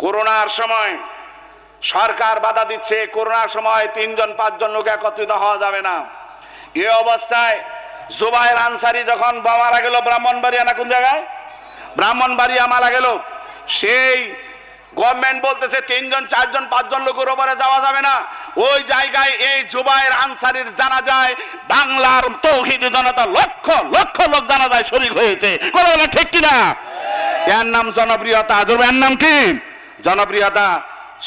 করোনার সময় সরকার বাধা দিচ্ছে, করোনার সময় 3-5 লোক একত্রিত হওয়া যাবে না। এই অবস্থায় জুবায়ের আনসারী যখন মারা গেল ব্রাহ্মণবাড়িয়া, না কোন জায়গায়, ব্রাহ্মণবাড়িয়া মারা গেল, সেই গভর্নমেন্ট বলতেছে 3-4-5 লোকের উপরে যাওয়া যাবে না। ওই জায়গায় এই জুবায়ের আনসারীর জানাজায় বাংলার তৌহিদি জনতা লক্ষ লক্ষ লোক জানাজায় শরীক হয়েছে। কথা বলে ঠিক কিনা? এর নাম জনপ্রিয়তা। এর নাম কি? জনপ্রিয়তা।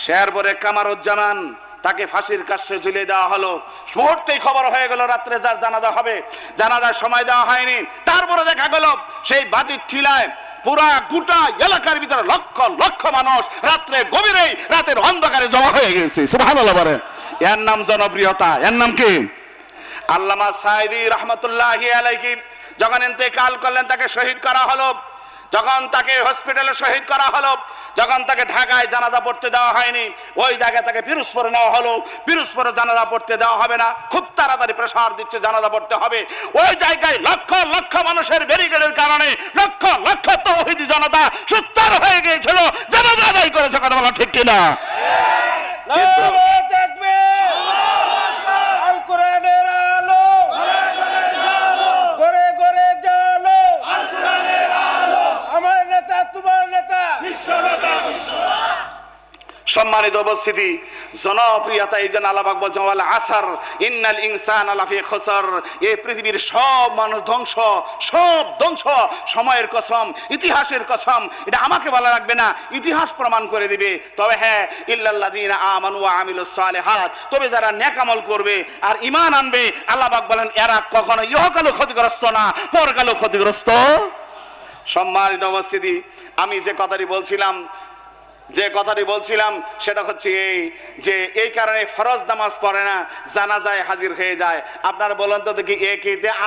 শেরপুরে কামারুজ্জামান, তাকে ফাঁসির কাছে ঝুলিয়ে দেওয়া হলো। মুহূর্তেই খবর হয়ে গেল রাত্রে যার জানাজা হবে, জানাজার সময় দেওয়া হয়নি। তারপরে দেখা গেল সেই বাজিত খিলায় পুরা গোটা এলাকার ভিতরে লক্ষ লক্ষ মানুষ রাত্রে গভীরে, রাতের অন্ধকারে জমা হয়ে গেছে। সুবহানাল্লাহ বলেন। এর নাম জনপ্রিয়তা। এর নাম কি? আল্লামা সাঈদী রাহমাতুল্লাহি আলাইহি যখন ইন্তেকাল করলেন, তাকে শহীদ করা হলো, যখন তাকে হসপিটালে শহীদ করা হলো, যখন তাকে ঢাকায় জানাজা পড়তে দেওয়া হয়নি, ওই জায়গায় তাকে পিরোজপুরে নেওয়া হলো। পিরোজপুরে জানাজা পড়তে দেওয়া হবে না, খুব তাড়াতাড়ি প্রেসার দিচ্ছে জানাজা পড়তে হবে। ওই জায়গায় লক্ষ লক্ষ মানুষের ব্যারিকেডের কারণে লক্ষ লক্ষ তৌহিদি জনতা সুত্তার হয়ে গিয়েছিল, জানাজা আদায় করেছে। কথা বলা ঠিক কিনা? সম্মানিত উপস্থিতি, জনপ্রিয়তা। এই জন্য আল্লাহ পাক বলছেন ওয়াল আসর ইন্নাল ইনসানা লাফি খুসর। এই পৃথিবীর সব মানুষ ধ্বংস, সব ধ্বংস। সময়ের কসম, ইতিহাসের কসম, এটা আমাকে বলা লাগবে না, ইতিহাস প্রমাণ করে দিবে। তবে হ্যাঁ, ইল্লাল্লাযিনা আমানু ওয়া আমিলুস সালিহাত, তবে যারা নেক আমল করবে আর ঈমান আনবে, আল্লাহ পাক বলেন এরা কখনো ইহকালও ক্ষতিগ্রস্ত না, পরকালও ক্ষতিগ্রস্ত। সম্মানিত উপস্থিতি, আমি যে কথাটি বলছিলাম সেটা হচ্ছে এই যে এই কারণে ফরজ নামাজ পড়ে না, জানাজায় হাজির হয়ে যায়। আপনারা বলেন তো দেখি,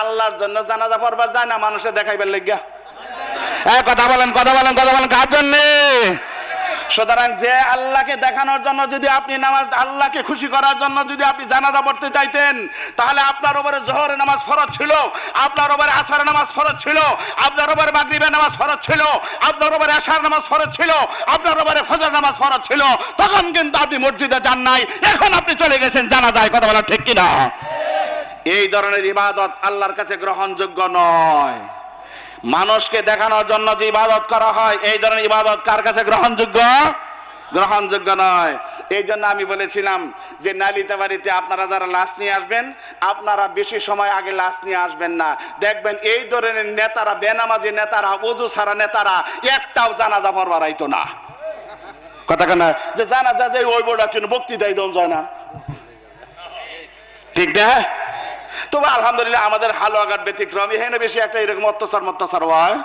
আল্লাহর জন্য জানাজা পড়বার যায় না, মানুষের দেখাইবার লাগিয়া? কথা বলেন কার জন্য? সুতরাং যে আল্লাহকে দেখানোর জন্য যদি আপনি নামাজ, আল্লাহকে খুশি করার জন্য যদি আপনি জানাজা পড়তে চাইতেন, তাহলে আপনার উপরে জোহরের নামাজ ফরজ ছিল, আপনার উপরে আসরের নামাজ ফরজ ছিল, আপনার উপরে মাগরিবের নামাজ ফরজ ছিল, আপনার উপরে এশার নামাজ ফরজ ছিল, আপনার উপরে ফজর নামাজ ফরজ ছিল। তখন কিন্তু আপনি মসজিদে যান নাই, এখন আপনি চলে গেছেন জানাজায়। কথা বলা ঠিক কিনা? এই ধরনের ইবাদত আল্লাহর কাছে গ্রহণযোগ্য নয়। মানুষকে দেখানোর জন্য যে ইবাদত করা হয়, এই ধরনের ইবাদত কার কাছে গ্রহণযোগ্য গ্রহণযোগ্য নয়। এই জন্য আমি বলেছিলাম যে নালিতা বাড়িতে আপনারা যারা লাশ নিয়ে আসবেন, আপনারা বেশি সময় আগে লাশ নিয়ে আসবেন না। দেখবেন এই ধরনের নেতারা, বেনামাজি নেতারা, ওযু ছাড়া নেতারা একটাও জানাজা পড়বার আইতো না। কথা কেন যে জানাজা যে ওই বড় কেন বক্তৃতাই দন যায় না, ঠিক না? তবে আলহামদুলিল্লাহ আমাদের হালুয়াঘাট ব্যতিক্রম, এখানে বেশি একটা এরকম অত্যাচার হয়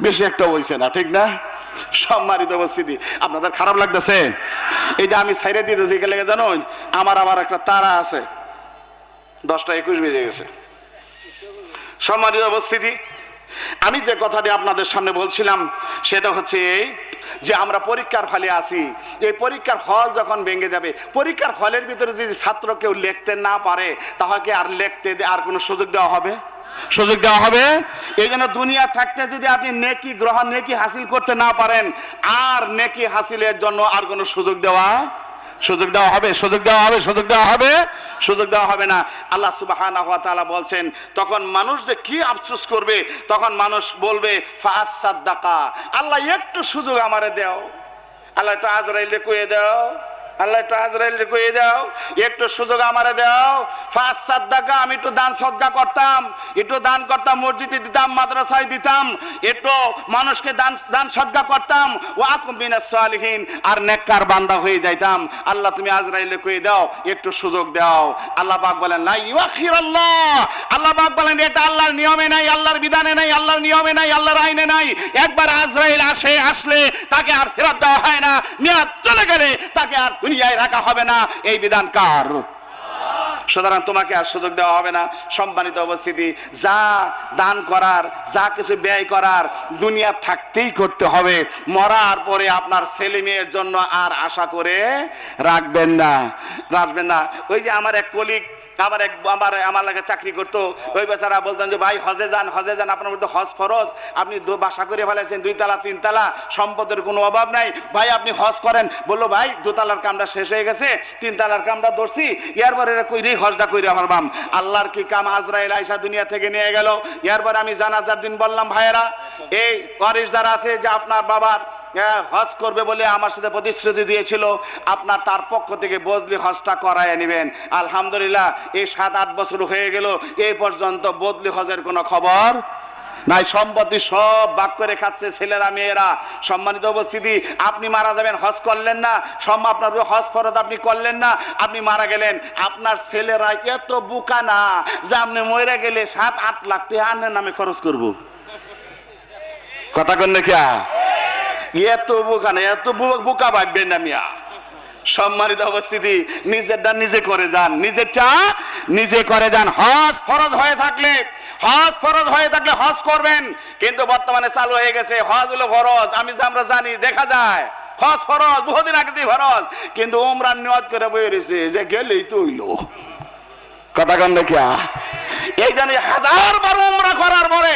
বেশি একটা হইছে না, ঠিক না? সম্মানিত উপস্থিতি, আপনাদের খারাপ লাগতেছে? এই যে আমি ছাইরে দিতেছি কে লেগে জানুন, আমার আবার একটা তারা আছে, 10:21 বেজে গেছে। সম্মানিত উপস্থিতি, আমি যে কথাটি আপনাদের সামনে বলছিলাম সেটা হচ্ছে এই যে আমরা পরীক্ষার হলে আছি, এই পরীক্ষার হল যখন ভেঙে যাবে, পরীক্ষার হলের ভিতরে যদি ছাত্র কেউ লিখতে না পারে তাহলে আর লিখতে আর কোনো সুযোগ দেওয়া হবে? সুযোগ দেওয়া হবে? এই জন্য দুনিয়া থাকতে যদি আপনি নেকি গ্রহণ, নেকি হাসিল করতে না পারেন, আর নেকি হাসিলের জন্য আর কোনো সুযোগ দেওয়া হবে না। আল্লাহ সুবহানাহু ওয়া তাআলা বলছেন, তখন মানুষ যে কি আফসোস করবে, তখন মানুষ বলবে ফাসাদ্দাকা, আল্লাহ একটু সুযোগ আমারে দাও, আল্লাহ একটু আজরাইলকে কইয়ে দাও, আল্লাহ একটু আজরাইলকে কইয়ে দাও, একটু সুযোগ আমারে দাও। ফাসাদ্দাকা, আমি একটু দান সদকা করতাম, একটু দান করতাম, মসজিদে দিতাম, মাদ্রাসায় দিতাম, একটু মানুষকে দান সদকা করতাম, ওয়া আকুম মিনাস সালিহিন, আর নেককার বান্দা হয়ে যাইতাম। আল্লাহ তুমি আজরাইলকে কইয়ে দাও, একটু সুযোগ দাও। আল্লাহ পাক বলেন লা ইউখিরাল্লাহ, আল্লাহ পাক বলেন এটা আল্লাহর নিয়মে নাই, আল্লাহর বিধানে নাই, আল্লাহর নিয়মে নাই, আল্লাহর আইনে নাই। একবার আজরাইল আসলে তাকে আর ফেরত দেওয়া হয় না, মেয়াদ চলে গেলে তাকে আর দুনিয়ায় রাখা হবে না। এই বিধান কার? সুতরাং তোমাকে আর সুযোগ দেওয়া হবে না। সম্মানিত উপস্থিতি, যা দান করার, যা কিছু ব্যয় করার দুনিয়া থাকতেই করতে হবে। মরার পরে আপনার ছেলে মেয়ের জন্য আর আশা করে রাখবেন না। ওই যে আমার এক কলিগ, আমার লাগে চাকরি করতো, ওই বেচারা বলতেন যে ভাই হজে যান, আপনার মধ্যে হজ ফরজ, আপনি বাসা করে ফেলেছেন 2 তালা 3 তালা, সম্পদের কোনো অভাব নাই, ভাই আপনি হজ করেন। বললো ভাই 2 তালার কামটা শেষ হয়ে গেছে, 3 তালার কামটা ধরছি, এরপরে কইরেই হজটা কইরা পারবাম। আল্লাহর কি কাম, আজরাইল আইসা দুনিয়া থেকে নিয়ে গেল। এরপর আমি জানাজার দিন বললাম ভাইয়েরা, এই ওয়ারিশ যারা আছে যে আপনার বাবার হজ করবে বলে আমার সাথে প্রতিশ্রুতি দিয়েছিল, আপনার তার পক্ষ থেকে বদলি হজটা করায় নেবেন। আলহামদুলিল্লাহ এই 7-8 বছর হয়ে গেল, এই পর্যন্ত বদলি হজের কোনো খবর নাই। সম্পত্তি সব ভাগ করে খাচ্ছে ছেলেরা মেয়েরা। সম্মানিত উপস্থিতি, আপনি মারা যাবেন, হজ করলেন না, আপনার হজ ফরজ আপনি করলেন না, আপনি মারা গেলেন। আপনার ছেলেরা এত বোকা না যে আপনি মরে গেলে 7-8 লাখ টাকা আনের নামে খরচ করব। কথা কন নাকি? এত বোকা না, এত বোকা ভাববেন না মিয়া। সম্মানিত উপস্থিতি, নিজেরটা নিজে করে যান। হজ ফরজ হয়ে থাকলে হজ করবেন, কিন্তু বর্তমানে চালু হয়ে গেছে হজ হলো ফরজ। আমরা জানি, দেখা যায় হজ ফরজ, বহুদিন আগে দিয়ে ফরজ, কিন্তু উমরার নিয়ত করে বই রয়েছে যে গেলেই তো হইলো। কথা কন দেখিয়া, এই জন্য 1000 বার উমরা করার পরে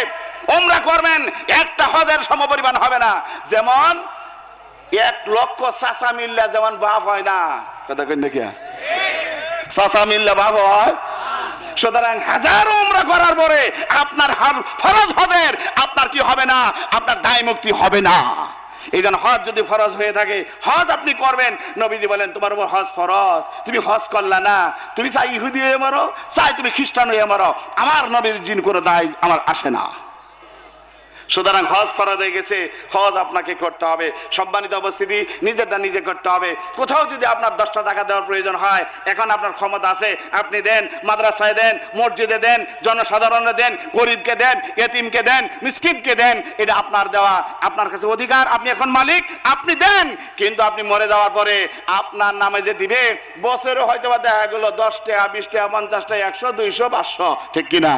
উমরা করবেন, একটা হজের সমপরিমাণ হবে না। যেমন 1 লক্ষ চাচা মিল্লা যেমন বাপ হয় না, কথা কই নাকি? চাচা মিল্লা বাপ হয়। সুতরাং 1000 উমরা করার পরে আপনার ফরজ হজের আপনার কি হবে না? আপনার দায় মুক্তি হবে না। এই জন্য হজ যদি ফরজ হয়ে থাকে, হজ আপনি করবেন। নবীজি বলেন তোমার উপর হজ ফরজ, তুমি হজ করলা না, তুমি চাই ইহুদি হয়ে মরো, চাই তুমি খ্রিস্টান হয়ে মরো, আমার নবীর জিন করে দায় আমার আসে না। সুতরাং হজ ফরজ হয়ে গেছে, হজ আপনাকে করতে হবে। সম্মানিত উপস্থিতি, নিজেরটা নিজে করতে হবে। কোথাও যদি আপনার 10টা টাকা দেওয়ার প্রয়োজন হয়, এখন আপনার ক্ষমতা আছে, আপনি দেন, মাদ্রাসায় দেন, মসজিদে দেন, জনসাধারণে দেন, গরিবকে দেন, এতিমকে দেন, মিসকিনকে দেন। এটা আপনার দেওয়া, আপনার কাছে অধিকার, আপনি এখন মালিক, আপনি দেন। কিন্তু আপনি মরে যাওয়ার পরে আপনার নামে যে দিবে, বছরে হয়তো বা দেখা গেল 10 টাকা, 20 টাকা, 50 টাকা, 100, 200, 500, ঠিক কিনা?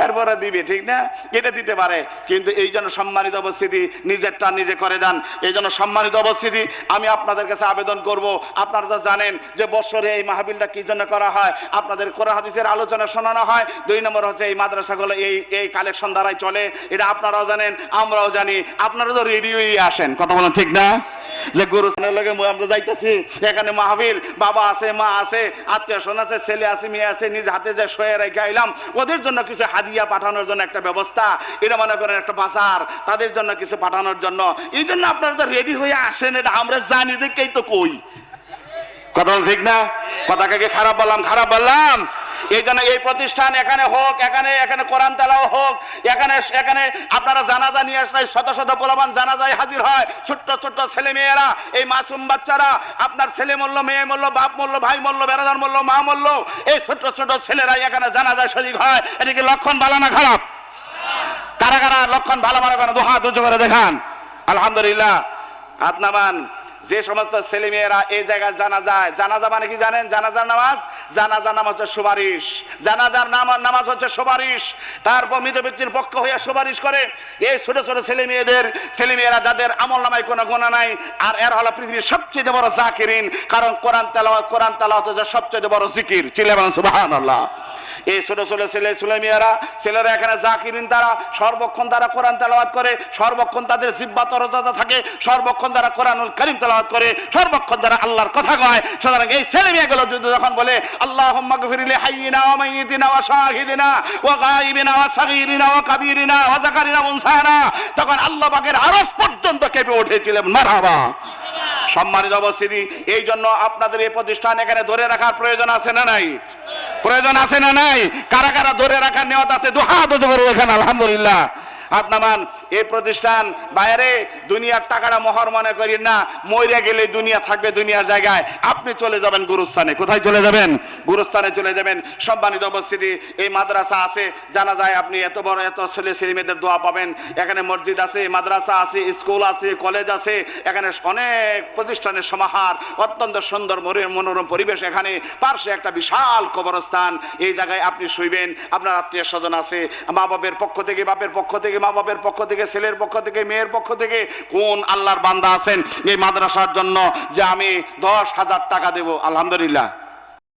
এরপরে দিবে, ঠিক না? এটা দিতে পারে। কিন্তু এই জন্য সম্মানিত উপস্থিতি, নিজেরটা নিজে করে যান। এই জন্য সম্মানিত উপস্থিতি, আমি আপনাদের কাছে আবেদন করব, আপনারা তো জানেন যে বছরে এই মাহফিলটা কি জন্য করা হয়, আপনাদের কোরআন হাদিসের আলোচনা শোনানো হয়। 2 নম্বর হচ্ছে এই মাদ্রাসাগুলো এই কালেকশন দ্বারাই চলে, এটা আপনারাও জানেন, আমরাও জানি। আপনারা তো রেডিওই আসেন, কথা বলেন ঠিক না? যে গুরুস্থানের লগে আমরা যাইতেছি, এখানে মাহফিল, বাবা আছে, মা আছে, আত্মীয় স্বজন আছে, ছেলে আছে, মেয়ে আছে, নিজ হাতে যে শোয়ে রেখে আইলাম, ওদের জন্য কিছু হাদিয়া পাঠানোর জন্য একটা ব্যবস্থা, এটা মনে করেন একটা বাজার, তাদের জন্য কিছু পাঠানোর জন্য। এই জন্য আপনারা তো রেডি হয়ে আসেন, এটা আমরা জানি দেখেই তো কই। কথা ঠিক না? কথাকে খারাপ বললাম? খারাপ বললাম? এই জন্য এই প্রতিষ্ঠান এখানে হোক, এখানে কোরআন তেলাওয়াত হোক, এখানে আপনারা জানাজা নিয়ে আসলে শত শত পোলাপান জানাজায় হাজির হয়, ছোট্ট ছোট্ট ছেলে মেয়েরা, এই মাসুম বাচ্চারা, আপনার ছেলে মরল, মেয়ে মরল, বাপ মরল, ভাই মরল, বেড়াদার মরল, মা মরল, এই ছোট্ট ছোট ছেলেরা এখানে জানাজায় শরীক হয়। এটা কি লক্ষণ ভালো না খারাপ? কারা কারা লক্ষণ ভালো ভালো করে দুহাত উঁচু করে দেখান। আলহামদুলিল্লাহ। হাত নামান। যে সমস্ত ছেলে মেয়েরা এই জায়গায় জানাজা মানে কি জানেন? জানাজার নামাজ হচ্ছে সুপারিশ। জানাজার নামাজ হচ্ছে সুপারিশ। তারপর মৃত ব্যক্তির পক্ষ হইয়া সুপারিশ করে এই ছোট ছোট ছেলেমেয়েরা যাদের আমল নামায় কোনো গুনাহ নাই, আর এর হলো পৃথিবীর সবচেয়ে বড় জাকিরিন। কারণ কোরআন তেলাওয়াত হচ্ছে সবচেয়ে বড় জিকির। চিল্লাবেন বলেন সুবহানাল্লাহ। এই ছোট ছোট ছেলেরা এখানে জাকিরিন, তারা সর্বক্ষণ তারা কোরআন তেলাওয়াত করে, সর্বক্ষণ তাদের জিহ্বা তরতাজা থাকে, সর্বক্ষণ তারা কোরআনুল কারীম তেলাওয়াত করে, সর্বক্ষণ তারা আল্লাহর কথা কয়। সুতরাং এই ছেলে মেয়েগুলো যদি যখন বলে আল্লাহুম্মা গফির লি হাইয়িনা ওয়া মাইয়িতিনা ওয়া শাহিদিনা ওয়া গায়িবিনা ওয়া সাগীরিনা ওয়া কাবীরিনা ওয়া যাকারিনা ওয়া উনসানা, তখন আল্লাহ পাকের আরশ পর্যন্ত কেঁপে উঠেছিলেন। মারহাবা। সম্মানিত উপস্থিতি, এই জন্য আপনাদের এই প্রতিষ্ঠান এখানে ধরে রাখার প্রয়োজন আছে না নাই? প্রয়োজন আছে না নাই? কারা কারা ধরে রাখার নিয়ত আছে? দুহাত উঁচু করে এখানে। আলহামদুলিল্লাহ। আপনামান এই প্রতিষ্ঠান বাইরে দুনিয়ার টাকাটা মোহর মনে করেন না, মরে গেলে দুনিয়া থাকবে দুনিয়ার জায়গায়, আপনি চলে যাবেন গুরুস্থানে। কোথায় চলে যাবেন? গুরুস্থানে চলে যাবেন। সম্মানিত উপস্থিতি, এই মাদ্রাসা আছে, জানা যায় আপনি এত বড় এত ছেলে মেয়েদের দোয়া পাবেন। এখানে মসজিদ আছে, মাদ্রাসা আছে, স্কুল আছে, কলেজ আছে, এখানে অনেক প্রতিষ্ঠানের সমাহার, অত্যন্ত সুন্দর মনোরম পরিবেশ। এখানে পার্শ্বে একটা বিশাল কবরস্থান। এই জায়গায় আপনি শুইবেন, আপনার আত্মীয় স্বজন আছে, মা বাপের পক্ষ থেকে, বাপের পক্ষ থেকে, মা বাপের পক্ষ থেকে, ছেলের পক্ষ থেকে, মেয়ের পক্ষ থেকে কোন আল্লাহর বান্দা আছেন এই মাদ্রাসার জন্য যে আমি 10,000 টাকা দেব? আলহামদুলিল্লাহ।